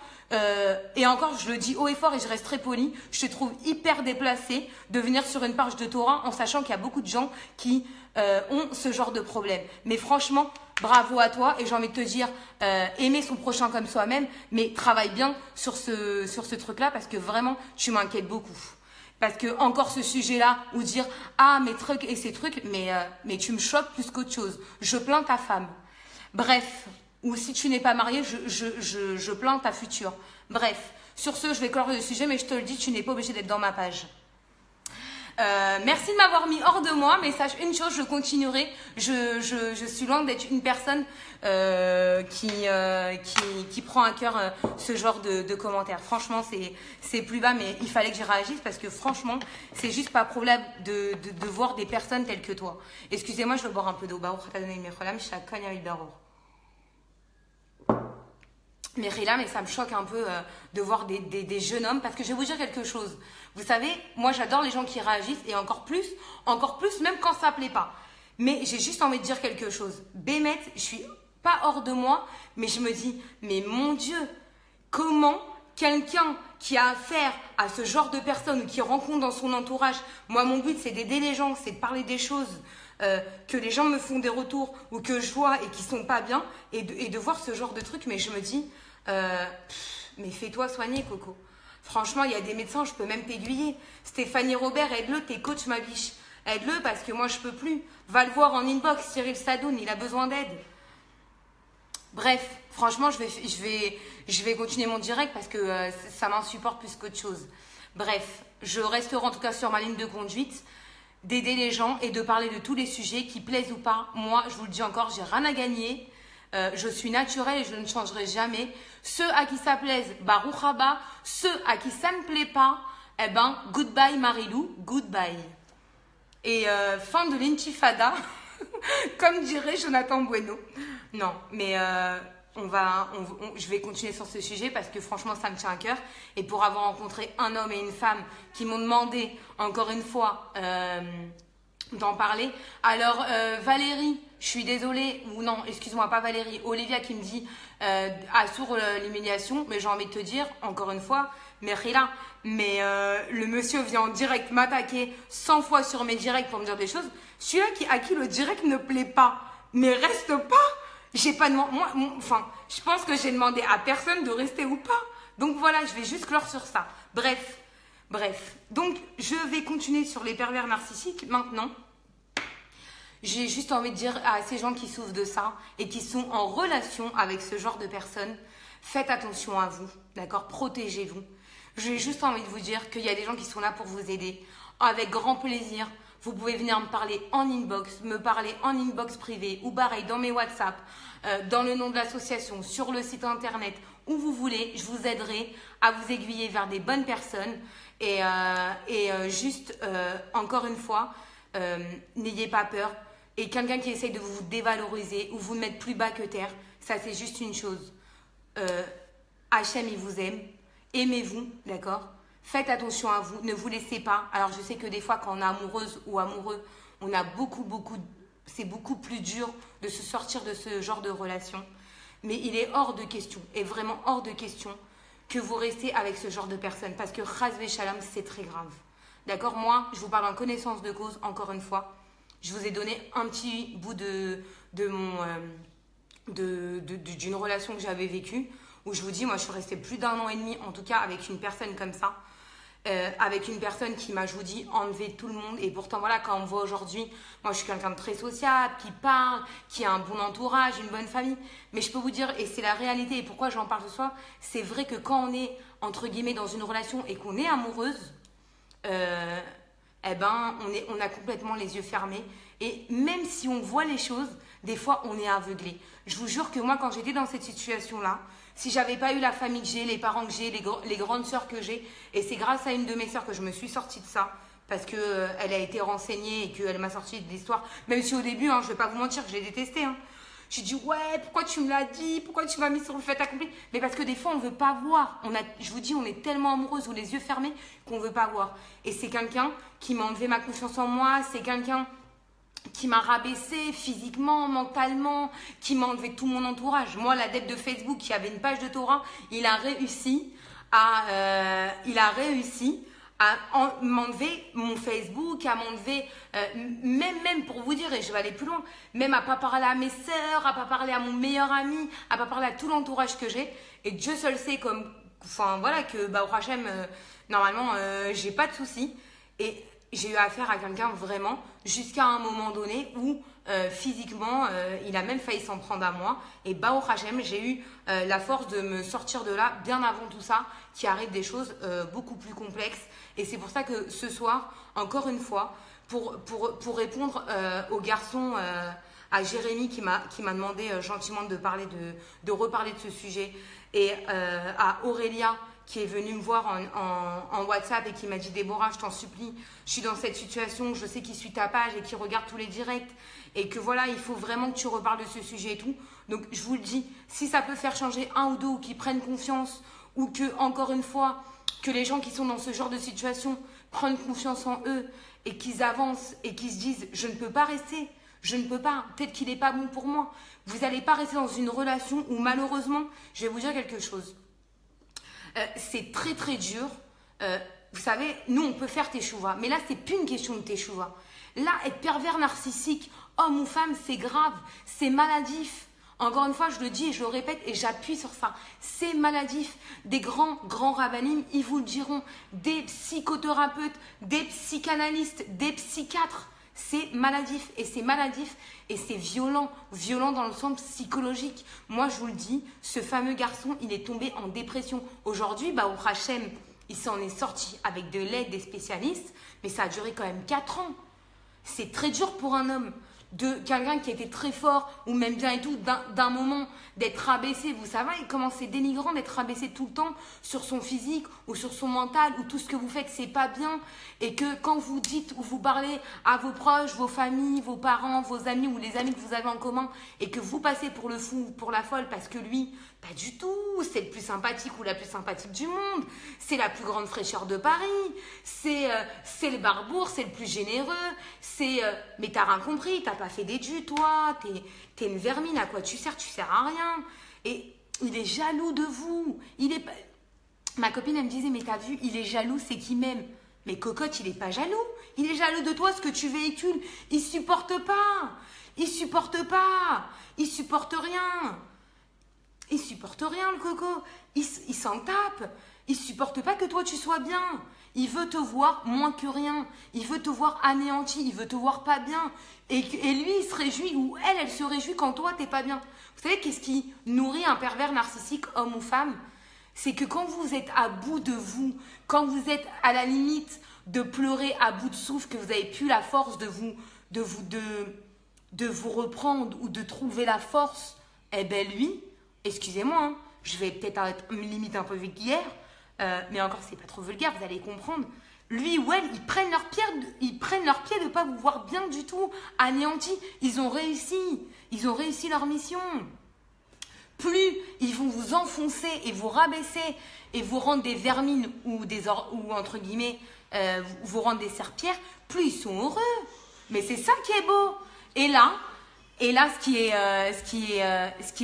S1: et encore, je le dis haut et fort et je reste très polie, je te trouve hyper déplacée de venir sur une page de Torah en sachant qu'il y a beaucoup de gens qui ont ce genre de problème. Mais franchement, bravo à toi et j'ai envie de te dire, aimer son prochain comme soi-même, mais travaille bien sur ce truc-là parce que vraiment, tu m'inquiètes beaucoup. Parce que encore ce sujet-là, ou dire ah mes trucs et ces trucs, mais tu me choques plus qu'autre chose. Je plains ta femme. Bref, ou si tu n'es pas marié, je plains ta future. Bref, sur ce, je vais clore le sujet, mais je te le dis, tu n'es pas obligé d'être dans ma page. Merci de m'avoir mis hors de moi, mais sache une chose, je continuerai. Je suis loin d'être une personne qui prend à cœur ce genre de commentaires. Franchement, c'est plus bas, mais il fallait que j'y réagisse parce que franchement, c'est juste pas probable de voir des personnes telles que toi. Excusez-moi, je vais boire un peu d'eau. Mais Rila, mais ça me choque un peu de voir des jeunes hommes, parce que je vais vous dire quelque chose. Vous savez, moi j'adore les gens qui réagissent, et encore plus même quand ça plaît pas. Mais j'ai juste envie de dire quelque chose. Bémet, je suis pas hors de moi, mais je me dis, mais mon Dieu, comment quelqu'un qui a affaire à ce genre de personnes ou qui rencontre dans son entourage, moi mon but c'est d'aider les gens, c'est de parler des choses, que les gens me font des retours ou que je vois et qui sont pas bien, et de voir ce genre de truc, mais je me dis, mais fais-toi soigner Coco. Franchement, il y a des médecins, je peux même t'aiguiller. Stéphanie Robert, aide-le, t'es coach ma biche. Aide-le parce que moi je peux plus. Va le voir en inbox, Cyril Sadoun, il a besoin d'aide. Bref, franchement, je vais continuer mon direct parce que ça m'insupporte plus qu'autre chose. Bref, je resterai en tout cas sur ma ligne de conduite, d'aider les gens et de parler de tous les sujets qui plaisent ou pas. Moi, je vous le dis encore, j'ai rien à gagner. Je suis naturelle et je ne changerai jamais. Ceux à qui ça plaise, Baruch haba. Ceux à qui ça ne plaît pas, eh ben, goodbye Marilou, goodbye. Et fin de l'intifada, comme dirait Jonathan Bueno. Non, mais je vais continuer sur ce sujet parce que franchement, ça me tient à cœur. Et pour avoir rencontré un homme et une femme qui m'ont demandé, encore une fois, d'en parler. Alors, Valérie, je suis désolée, ou non, excuse-moi, pas Valérie, Olivia qui me dit assure l'humiliation, mais j'ai envie de te dire, encore une fois, Merila, mais le monsieur vient en direct m'attaquer 100 fois sur mes directs pour me dire des choses. Celui-là à qui le direct ne plaît pas, mais reste pas. J'ai pas demandé, enfin, je pense que j'ai demandé à personne de rester ou pas. Donc voilà, je vais juste clore sur ça. Bref. Donc, je vais continuer sur les pervers narcissiques maintenant. J'ai juste envie de dire à ces gens qui souffrent de ça et qui sont en relation avec ce genre de personnes, faites attention à vous, d'accord? Protégez-vous. J'ai juste envie de vous dire qu'il y a des gens qui sont là pour vous aider. Avec grand plaisir, vous pouvez venir me parler en inbox, me parler en inbox privé ou pareil dans mes WhatsApp, dans le nom de l'association, sur le site internet, où vous voulez. Je vous aiderai à vous aiguiller vers des bonnes personnes. Et juste, encore une fois, n'ayez pas peur. Et quelqu'un qui essaye de vous dévaloriser ou vous mettre plus bas que terre, ça c'est juste une chose. Hachem, il vous aime. Aimez-vous, d'accord? Faites attention à vous, ne vous laissez pas. Alors je sais que des fois quand on est amoureuse ou amoureux, on a c'est beaucoup plus dur de se sortir de ce genre de relation. Mais il est hors de question, et vraiment hors de question, que vous restez avec ce genre de personnes. Parce que Chas Shalom, c'est très grave. D'accord? Moi, je vous parle en connaissance de cause, encore une fois. Je vous ai donné un petit bout d'une relation que j'avais vécue, où je vous dis, moi, je suis restée plus d'1 an et demi, en tout cas, avec une personne comme ça. Avec une personne qui m'a, je vous dis, enlevé tout le monde. Et pourtant, voilà, quand on me voit aujourd'hui, moi, je suis quelqu'un de très sociable, qui parle, qui a un bon entourage, une bonne famille. Mais je peux vous dire, et c'est la réalité, et pourquoi j'en parle ce soir, c'est vrai que quand on est, entre guillemets, dans une relation et qu'on est amoureuse, eh ben, on a complètement les yeux fermés. Et même si on voit les choses, des fois, on est aveuglé. Je vous jure que moi, quand j'étais dans cette situation-là, si j'avais pas eu la famille que j'ai, les parents que j'ai, les grandes sœurs que j'ai, et c'est grâce à une de mes sœurs que je me suis sortie de ça, parce que elle a été renseignée et qu'elle m'a sorti de l'histoire, même si au début, je vais pas vous mentir, j'ai détesté. J'ai dit, ouais, pourquoi tu me l'as dit? Pourquoi tu m'as mis sur le fait accompli? Mais parce que des fois, on veut pas voir. Je vous dis, on est tellement amoureuse ou les yeux fermés qu'on veut pas voir. Et c'est quelqu'un qui m'a enlevé ma confiance en moi, c'est quelqu'un qui m'a rabaissé physiquement, mentalement, qui m'a enlevé tout mon entourage. Moi, l'adepte de Facebook qui avait une page de Torah, il a réussi à m'enlever mon Facebook, à m'enlever, même pour vous dire, et je vais aller plus loin, même à pas parler à mes sœurs, à pas parler à mon meilleur ami, à pas parler à tout l'entourage que j'ai. Et Dieu seul sait que au Hachem, normalement, j'ai pas de soucis. Et j'ai eu affaire à quelqu'un vraiment jusqu'à un moment donné où physiquement, il a même failli s'en prendre à moi. Et au Hachem, j'ai eu la force de me sortir de là bien avant tout ça, qui arrive des choses beaucoup plus complexes. Et c'est pour ça que ce soir, encore une fois, pour répondre au garçon, à Jérémy qui m'a demandé gentiment de reparler de ce sujet, et à Aurélia, qui est venue me voir en WhatsApp et qui m'a dit, Déborah, je t'en supplie, je suis dans cette situation, je sais qui suit ta page et qui regarde tous les directs, et que voilà, il faut vraiment que tu reparles de ce sujet et tout. Donc je vous le dis, si ça peut faire changer un ou deux, ou qu'ils prennent confiance, ou que, encore une fois, que les gens qui sont dans ce genre de situation prennent confiance en eux et qu'ils avancent et qu'ils se disent, je ne peux pas rester, je ne peux pas, peut-être qu'il n'est pas bon pour moi. Vous n'allez pas rester dans une relation où malheureusement, je vais vous dire quelque chose. C'est très très dur. Vous savez, nous on peut faire teshuva, mais là c'est plus une question de teshuva. Là, être pervers narcissique, homme ou femme, c'est grave, c'est maladif. Encore une fois, je le dis et je le répète et j'appuie sur ça. C'est maladif. Des grands rabbinim, ils vous le diront. Des psychothérapeutes, des psychanalystes, des psychiatres. C'est maladif et c'est violent. Violent dans le sens psychologique. Moi, je vous le dis, ce fameux garçon, il est tombé en dépression. Aujourd'hui, au Hachem, il s'en est sorti avec de l'aide des spécialistes, mais ça a duré quand même 4 ans. C'est très dur pour un homme. de quelqu'un qui était très fort ou même bien et tout, d'un moment d'être rabaissé. Vous savez comment c'est dénigrant d'être rabaissé tout le temps sur son physique ou sur son mental ou tout ce que vous faites, c'est pas bien. Et que quand vous dites ou vous parlez à vos proches, vos familles, vos parents, vos amis ou les amis que vous avez en commun et que vous passez pour le fou ou pour la folle parce que lui, pas du tout, c'est le plus sympathique ou la plus sympathique du monde, c'est la plus grande fraîcheur de Paris, c'est le barbour, c'est le plus généreux, mais t'as rien compris, t'as pas fait d'études, toi, t'es une vermine, à quoi tu sers à rien. Et il est jaloux de vous, ma copine elle me disait, mais t'as vu, il est jaloux, c'est qu'il m'aime. Mais cocotte, il est pas jaloux, il est jaloux de toi, ce que tu véhicules, il supporte rien, il supporte rien le coco, il s'en tape, il supporte pas que toi tu sois bien, il veut te voir moins que rien, il veut te voir anéanti, il veut te voir pas bien, et lui il se réjouit, ou elle se réjouit quand toi t'es pas bien. Vous savez qu'est-ce qui nourrit un pervers narcissique, homme ou femme? C'est que quand vous êtes à bout de vous, quand vous êtes à la limite de pleurer à bout de souffle, que vous n'avez plus la force de vous reprendre ou de trouver la force, eh ben lui, excusez-moi, hein, je vais peut-être être limite un peu vulgaire, mais encore c'est pas trop vulgaire, vous allez comprendre. Lui ou elle, ils prennent leur pied de ne pas vous voir bien du tout, anéantis. Ils ont réussi leur mission. Plus ils vont vous enfoncer et vous rabaisser et vous rendre des vermines ou entre guillemets vous rendre des serpillères, plus ils sont heureux. Mais c'est ça qui est beau. Et là, ce qui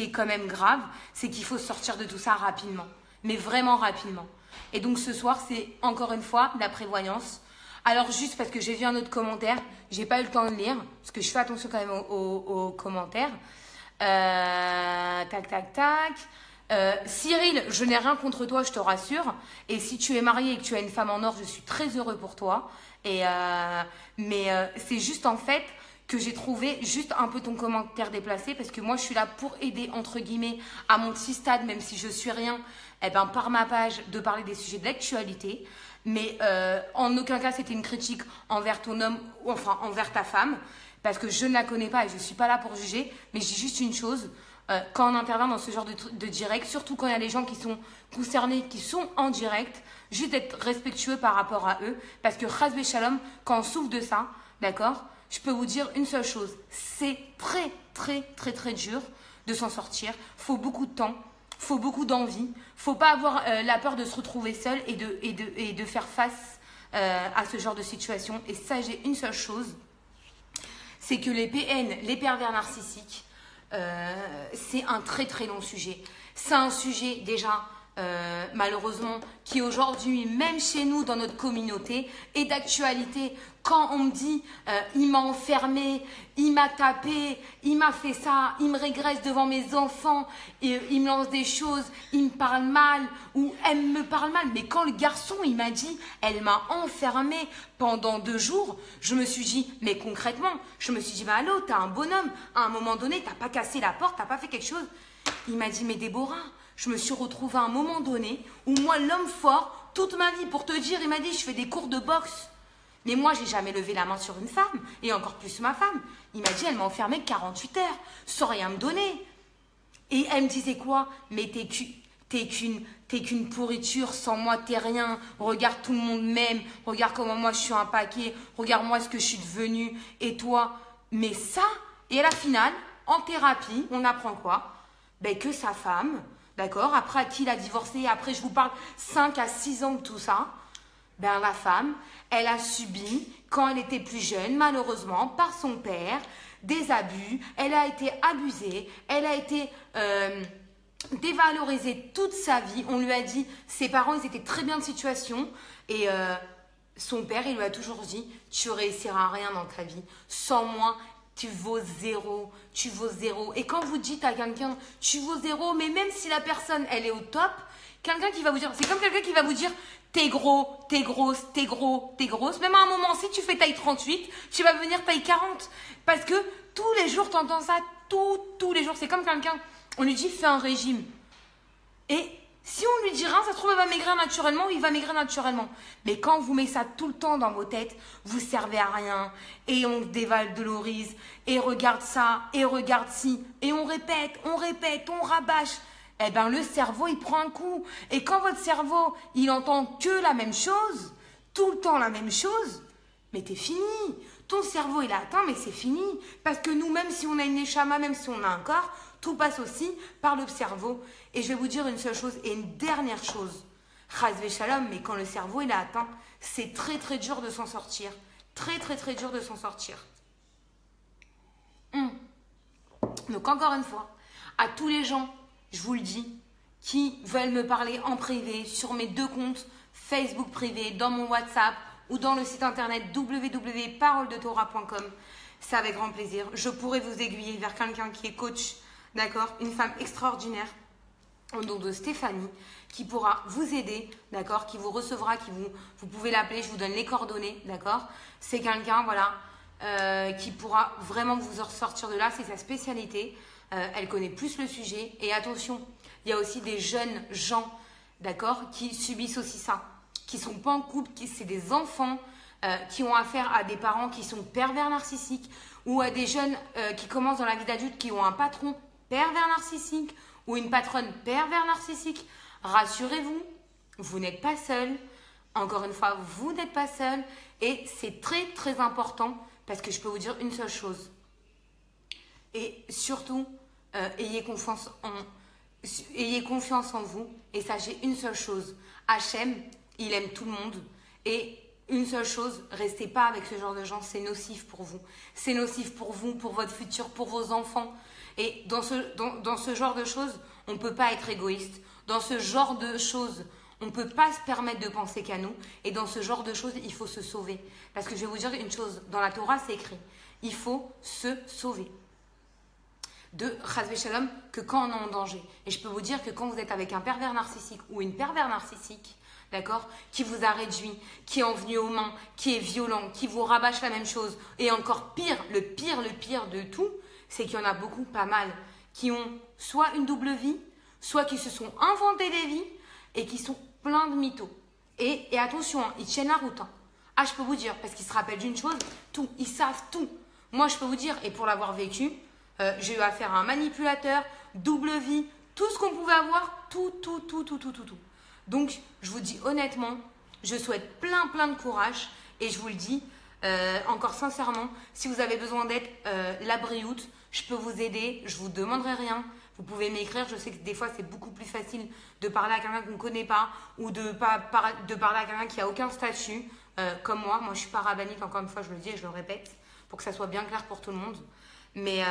S1: est quand même grave, c'est qu'il faut sortir de tout ça rapidement, mais vraiment rapidement. Et donc ce soir, c'est encore une fois la prévoyance. Alors juste parce que j'ai vu un autre commentaire, j'ai pas eu le temps de lire, parce que je fais attention quand même aux commentaires. Cyril, je n'ai rien contre toi, je te rassure. Et si tu es marié et que tu as une femme en or, je suis très heureux pour toi. Mais c'est juste en fait que j'ai trouvé juste un peu ton commentaire déplacé, parce que moi je suis là pour aider entre guillemets à mon petit stade, même si je suis rien, par ma page, de parler des sujets d'actualité. Mais en aucun cas c'était une critique envers ton homme, ou enfin envers ta femme, parce que je ne la connais pas et je ne suis pas là pour juger. Mais j'ai juste une chose, quand on intervient dans ce genre de direct, surtout quand il y a les gens qui sont concernés, qui sont en direct, juste d'être respectueux par rapport à eux, parce que Chasvé Shalom, quand on souffre de ça, d'accord, je peux vous dire une seule chose, c'est très très très très dur de s'en sortir, faut beaucoup de temps, faut beaucoup d'envie, faut pas avoir la peur de se retrouver seul et de faire face à ce genre de situation. Et ça, j'ai une seule chose, c'est que les PN, les pervers narcissiques, c'est un très très long sujet. C'est un sujet déjà malheureusement qui aujourd'hui, même chez nous dans notre communauté, est d'actualité. Quand on me dit il m'a enfermé, il m'a tapé, il m'a fait ça, il me régresse devant mes enfants, et il me lance des choses, il me parle mal ou elle me parle mal. Mais quand le garçon il m'a dit elle m'a enfermé pendant 2 jours, je me suis dit, mais concrètement, je me suis dit, bah allô, t'as un bonhomme, à un moment donné, t'as pas cassé la porte, t'as pas fait quelque chose. Il m'a dit, mais Déborah, je me suis retrouvée à un moment donné où moi, l'homme fort, toute ma vie, pour te dire, il m'a dit, je fais des cours de boxe. Mais moi, j'ai jamais levé la main sur une femme, et encore plus ma femme. Il m'a dit, elle m'a enfermée 48 heures, sans rien me donner. Et elle me disait quoi? Mais t'es qu'une pourriture, sans moi, t'es rien. Regarde, tout le monde m'aime. Regarde comment moi, je suis un paquet. Regarde-moi ce que je suis devenue. Et toi? Mais ça, et à la finale, en thérapie, on apprend quoi? Ben, que sa femme, d'accord, après à qui il a divorcé, après je vous parle 5 à 6 ans de tout ça, ben la femme, elle a subi, quand elle était plus jeune, malheureusement, par son père, des abus, elle a été abusée, elle a été dévalorisée toute sa vie. On lui a dit, ses parents, ils étaient très bien de situation, et son père, il lui a toujours dit, tu réussiras rien dans ta vie, sans moi, tu vaux zéro, tu vaux zéro. Et quand vous dites à quelqu'un, tu vaux zéro, mais même si la personne, elle est au top, quelqu'un qui va vous dire, c'est comme quelqu'un qui va vous dire, t'es gros, t'es grosse, t'es gros, t'es grosse. Même à un moment, si tu fais taille 38, tu vas venir taille 40. Parce que tous les jours, t'entends ça, tous les jours. C'est comme quelqu'un, on lui dit, fais un régime. Et Si on lui dit rien, ça se trouve, elle va maigrir naturellement ou il va maigrir naturellement. Mais quand vous mettez ça tout le temps dans vos têtes, vous servez à rien. Et on dévalorise. Et regarde ça. Et regarde ci. Et on répète, on rabâche. Eh bien, le cerveau, il prend un coup. Et quand votre cerveau, il entend que la même chose, tout le temps la même chose, mais t'es fini. Ton cerveau, il a atteint, mais c'est fini. Parce que nous, même si on a une neshama, même si on a un corps, tout passe aussi par le cerveau. Et je vais vous dire une seule chose et une dernière chose. Chas v'shalom, mais quand le cerveau, il a atteint, c'est très, très dur de s'en sortir. Très, très, très dur de s'en sortir. Donc, encore une fois, à tous les gens, je vous le dis, qui veulent me parler en privé sur mes 2 comptes Facebook privé, dans mon WhatsApp ou dans le site internet www.paroledetorah.com. C'est avec grand plaisir. Je pourrais vous aiguiller vers quelqu'un qui est coach, d'accord, une femme extraordinaire, au nom de Stéphanie, qui pourra vous aider, d'accord, qui vous recevra, vous pouvez l'appeler, je vous donne les coordonnées, d'accord. C'est quelqu'un, voilà, qui pourra vraiment vous ressortir de là, c'est sa spécialité. Elle connaît plus le sujet. Et attention, il y a aussi des jeunes gens, d'accord, qui subissent aussi ça, qui ne sont pas en couple, c'est des enfants qui ont affaire à des parents qui sont pervers narcissiques ou à des jeunes qui commencent dans la vie d'adulte qui ont un patron pervers narcissique ou une patronne pervers narcissique. Rassurez-vous, vous n'êtes pas seul. Encore une fois, vous n'êtes pas seul. Et c'est très, très important parce que je peux vous dire une seule chose. Et surtout, ayez confiance en vous et sachez une seule chose. Hachem, il aime tout le monde. Et une seule chose, restez pas avec ce genre de gens, c'est nocif pour vous. C'est nocif pour vous, pour votre futur, pour vos enfants. Et dans ce genre de choses, on ne peut pas être égoïste. Dans ce genre de choses, on ne peut pas se permettre de penser qu'à nous. Et dans ce genre de choses, il faut se sauver. Parce que je vais vous dire une chose, dans la Torah, c'est écrit, il faut se sauver. De chas v'shalom, que quand on est en danger. Et je peux vous dire que quand vous êtes avec un pervers narcissique ou une pervers narcissique, d'accord, qui vous a réduit, qui est envenu aux mains, qui est violent, qui vous rabâche la même chose, et encore pire, le pire de tout, c'est qu'il y en a beaucoup, pas mal, qui ont soit une double vie, soit qui se sont inventés des vies, et qui sont pleins de mythos. Et attention, ils tiennent la route. Ah, je peux vous dire, parce qu'ils se rappellent d'une chose, tout, ils savent tout. Moi, je peux vous dire, et pour l'avoir vécu, j'ai eu affaire à un manipulateur, double vie, tout ce qu'on pouvait avoir, tout. Donc, je vous dis honnêtement, je souhaite plein de courage et je vous le dis encore sincèrement, si vous avez besoin d'aide, la Brioute, je peux vous aider, je vous demanderai rien. Vous pouvez m'écrire, je sais que des fois c'est beaucoup plus facile de parler à quelqu'un qu'on ne connaît pas ou de parler à quelqu'un qui n'a aucun statut, comme moi. Moi, je suis pas rabbinite, encore une fois, je le dis et je le répète, pour que ça soit bien clair pour tout le monde. Mais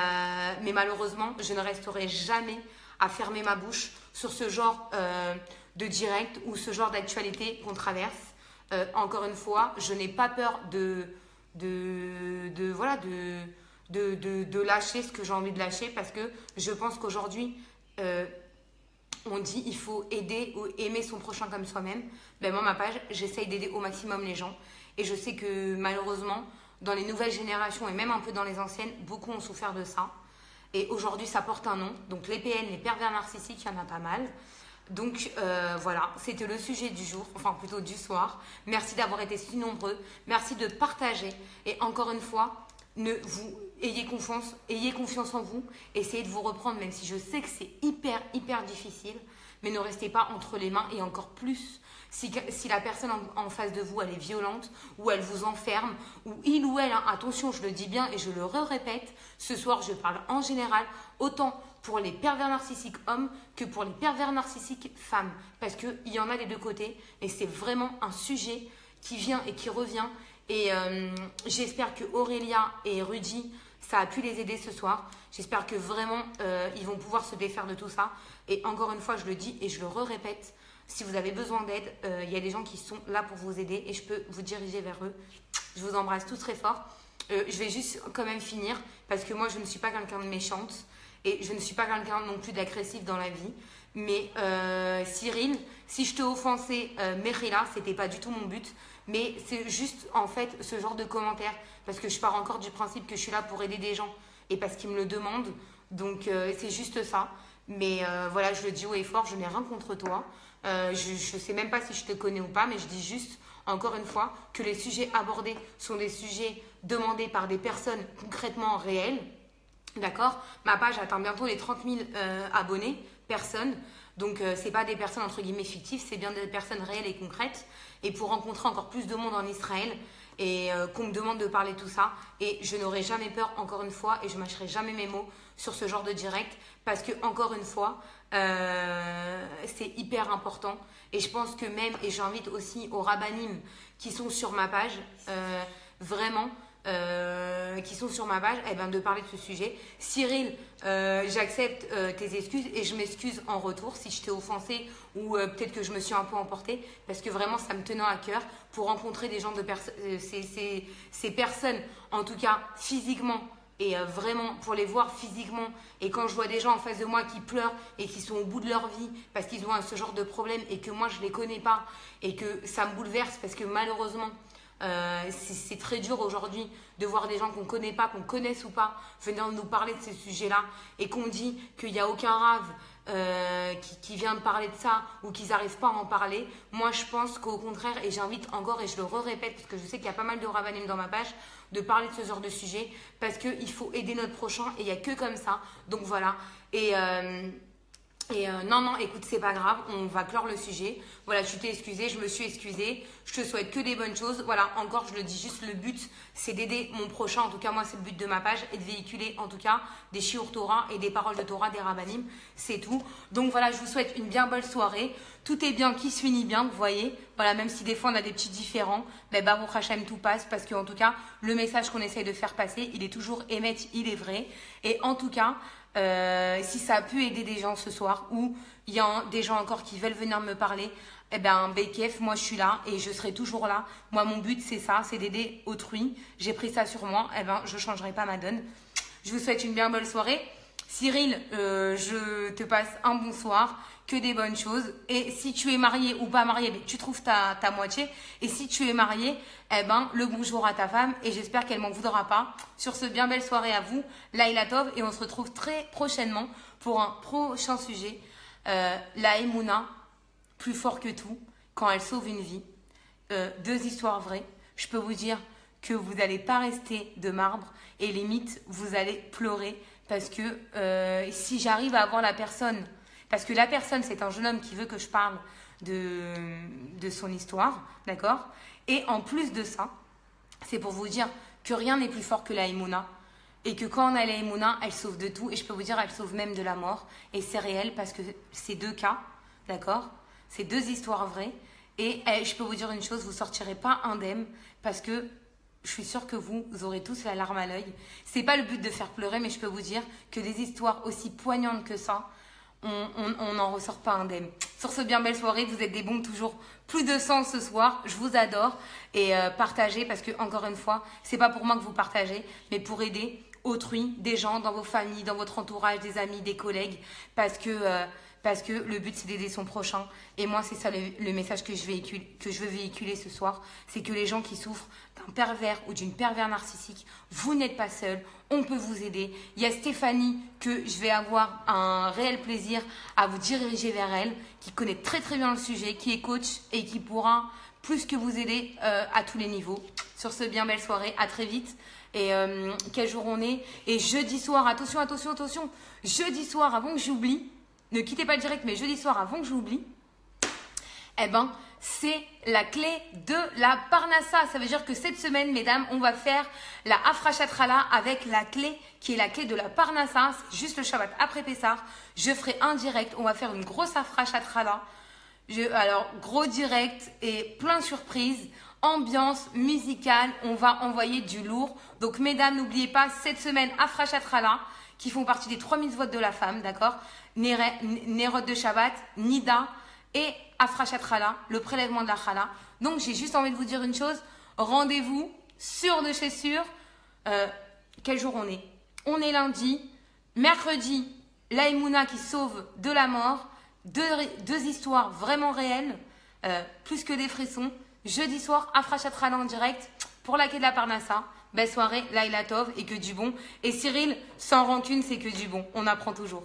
S1: malheureusement, je ne resterai jamais à fermer ma bouche sur ce genre de direct ou ce genre d'actualité qu'on traverse. Encore une fois, je n'ai pas peur de lâcher ce que j'ai envie de lâcher parce que je pense qu'aujourd'hui, on dit il faut aider ou aimer son prochain comme soi-même. Ben moi, ma page, j'essaye d'aider au maximum les gens. Et je sais que malheureusement, dans les nouvelles générations et même un peu dans les anciennes, beaucoup ont souffert de ça. Et aujourd'hui, ça porte un nom. Donc les PN, les pervers narcissiques, il y en a pas mal. Donc voilà, c'était le sujet du jour, enfin plutôt du soir. Merci d'avoir été si nombreux. Merci de partager. Et encore une fois, ayez confiance en vous. Essayez de vous reprendre, même si je sais que c'est hyper difficile. Mais ne restez pas entre les mains et encore plus. Si la personne en face de vous, elle est violente, ou elle vous enferme, ou il ou elle, hein, attention, je le dis bien et je le répète, ce soir, je parle en général, autant pour les pervers narcissiques hommes que pour les pervers narcissiques femmes. Parce qu'il y en a des deux côtés, et c'est vraiment un sujet qui vient et qui revient. Et j'espère que Aurélia et Rudy, ça a pu les aider ce soir. J'espère que vraiment, ils vont pouvoir se défaire de tout ça. Et encore une fois, je le dis et je le répète, si vous avez besoin d'aide, il y a des gens qui sont là pour vous aider et je peux vous diriger vers eux. Je vous embrasse tous très fort. Je vais juste quand même finir parce que moi, je ne suis pas quelqu'un de méchante et je ne suis pas quelqu'un non plus d'agressif dans la vie. Mais Cyril, si je t'ai offensé, Mérila, c'était pas du tout mon but. Mais c'est juste en fait ce genre de commentaires parce que je pars encore du principe que je suis là pour aider des gens et parce qu'ils me le demandent. Donc c'est juste ça. Mais voilà, je le dis haut et fort, je n'ai rien contre toi. Je ne sais même pas si je te connais ou pas, mais je dis juste, encore une fois, que les sujets abordés sont des sujets demandés par des personnes concrètement réelles. D'accord? Ma page atteint bientôt les 30 000 abonnés, personnes. Donc, ce n'est pas des personnes entre guillemets fictives, c'est bien des personnes réelles et concrètes. Et pour rencontrer encore plus de monde en Israël, et qu'on me demande de parler de tout ça. Et je n'aurai jamais peur, encore une fois, et je mâcherai jamais mes mots sur ce genre de direct, parce que, encore une fois, c'est hyper important. Et je pense que même, et j'invite aussi aux rabbinim qui sont sur ma page, vraiment, qui sont sur ma page, eh ben, de parler de ce sujet. Cyril, j'accepte tes excuses et je m'excuse en retour si je t'ai offensé ou peut-être que je me suis un peu emportée, parce que vraiment ça me tenait à cœur pour rencontrer des gens ces personnes, en tout cas physiquement, et vraiment pour les voir physiquement. Et quand je vois des gens en face de moi qui pleurent et qui sont au bout de leur vie parce qu'ils ont ce genre de problème et que moi je ne les connais pas et que ça me bouleverse, parce que malheureusement c'est très dur aujourd'hui de voir des gens qu'on ne connaît pas, qu'on connaisse ou pas, venir nous parler de ces sujets-là, et qu'on dit qu'il n'y a aucun rave qui vient de parler de ça, ou qu'ils n'arrivent pas à en parler. Moi je pense qu'au contraire, et j'invite encore et je le répète parce que je sais qu'il y a pas mal de ravanim dans ma page, de parler de ce genre de sujet, parce qu'il faut aider notre prochain et il n'y a que comme ça. Donc voilà. Non, écoute, c'est pas grave, on va clore le sujet. Voilà, tu t'es excusée, je me suis excusée. Je te souhaite que des bonnes choses. Voilà, encore, je le dis juste, le but, c'est d'aider mon prochain. En tout cas, moi, c'est le but de ma page, et de véhiculer, en tout cas, des shiur Torah et des paroles de Torah, des rabbanim. C'est tout. Donc voilà, je vous souhaite une bien belle soirée. Tout est bien qui se finit bien, vous voyez. Voilà, même si des fois, on a des petits différends, mais Baruch Hashem, tout passe. Parce qu'en tout cas, le message qu'on essaye de faire passer, il est toujours émettre, il est vrai. Et en tout cas, si ça a pu aider des gens ce soir, ou il y a des gens encore qui veulent venir me parler, eh ben BKF, moi je suis là et je serai toujours là. Moi mon but c'est ça, c'est d'aider autrui. J'ai pris ça sur moi, eh ben je ne changerai pas ma donne. Je vous souhaite une bien bonne soirée. Cyril, je te passe un bon soir, que des bonnes choses. Et si tu es marié ou pas marié, tu trouves ta moitié. Et si tu es marié, eh ben, le bonjour à ta femme. Et j'espère qu'elle m'en voudra pas. Sur ce, bien belle soirée à vous. Laïla Tov. Et on se retrouve très prochainement pour un prochain sujet. La Emouna, plus fort que tout, quand elle sauve une vie. 2 histoires vraies. Je peux vous dire que vous n'allez pas rester de marbre. Et limite, vous allez pleurer. Parce que si j'arrive à avoir la personne, parce que la personne, c'est un jeune homme qui veut que je parle de son histoire, d'accord? Et en plus de ça, c'est pour vous dire que rien n'est plus fort que la Emouna. Et que quand on a la Emouna, elle sauve de tout. Et je peux vous dire, elle sauve même de la mort. Et c'est réel parce que c'est 2 cas, d'accord? C'est 2 histoires vraies. Et je peux vous dire une chose, vous ne sortirez pas indemne parce que je suis sûre que vous aurez tous la larme à l'œil. C'est pas le but de faire pleurer, mais je peux vous dire que des histoires aussi poignantes que ça, on n'en ressort pas indemne. Sur ce, bien belle soirée, vous êtes des bons toujours. Plus de 100 ce soir, je vous adore. Et partagez, parce que encore une fois, c'est pas pour moi que vous partagez, mais pour aider autrui, des gens dans vos familles, dans votre entourage, des amis, des collègues, parce que le but c'est d'aider son prochain. Et moi c'est ça le message que je veux véhiculer ce soir, c'est que les gens qui souffrent d'un pervers ou d'une pervers narcissique, vous n'êtes pas seul, on peut vous aider. Il y a Stéphanie que je vais avoir un réel plaisir à vous diriger vers elle, qui connaît très très bien le sujet, qui est coach et qui pourra plus que vous aider à tous les niveaux. Sur ce, bien belle soirée, à très vite. Et quel jour on est? Et jeudi soir, attention, jeudi soir, avant que j'oublie, ne quittez pas le direct, mais jeudi soir, avant que j'oublie, eh ben, c'est la clé de la Parnassa. Ça veut dire que cette semaine, mesdames, on va faire la Afrashatrala avec la clé qui est la clé de la Parnassa. C'est juste le Shabbat après Pessah. Je ferai un direct. On va faire une grosse Afrashatrala. Alors, gros direct et plein de surprises. Ambiance musicale. On va envoyer du lourd. Donc, mesdames, n'oubliez pas, cette semaine, Afrashatrala, qui font partie des 3 mitzvot de la femme, d'accord? Nérod de Shabbat, Nida et Afrashatrala, le prélèvement de la Chala. Donc, j'ai juste envie de vous dire une chose. Rendez-vous, sûr de chez sûr. Quel jour on est? On est lundi. Mercredi, la Emouna qui sauve de la mort. 2 histoires vraiment réelles, plus que des frissons. Jeudi soir, Afrashatrala en direct pour la quai de la Parnassa. Belle soirée, Laïla Tov et que du bon. Et Cyril, sans rancune, c'est que du bon. On apprend toujours.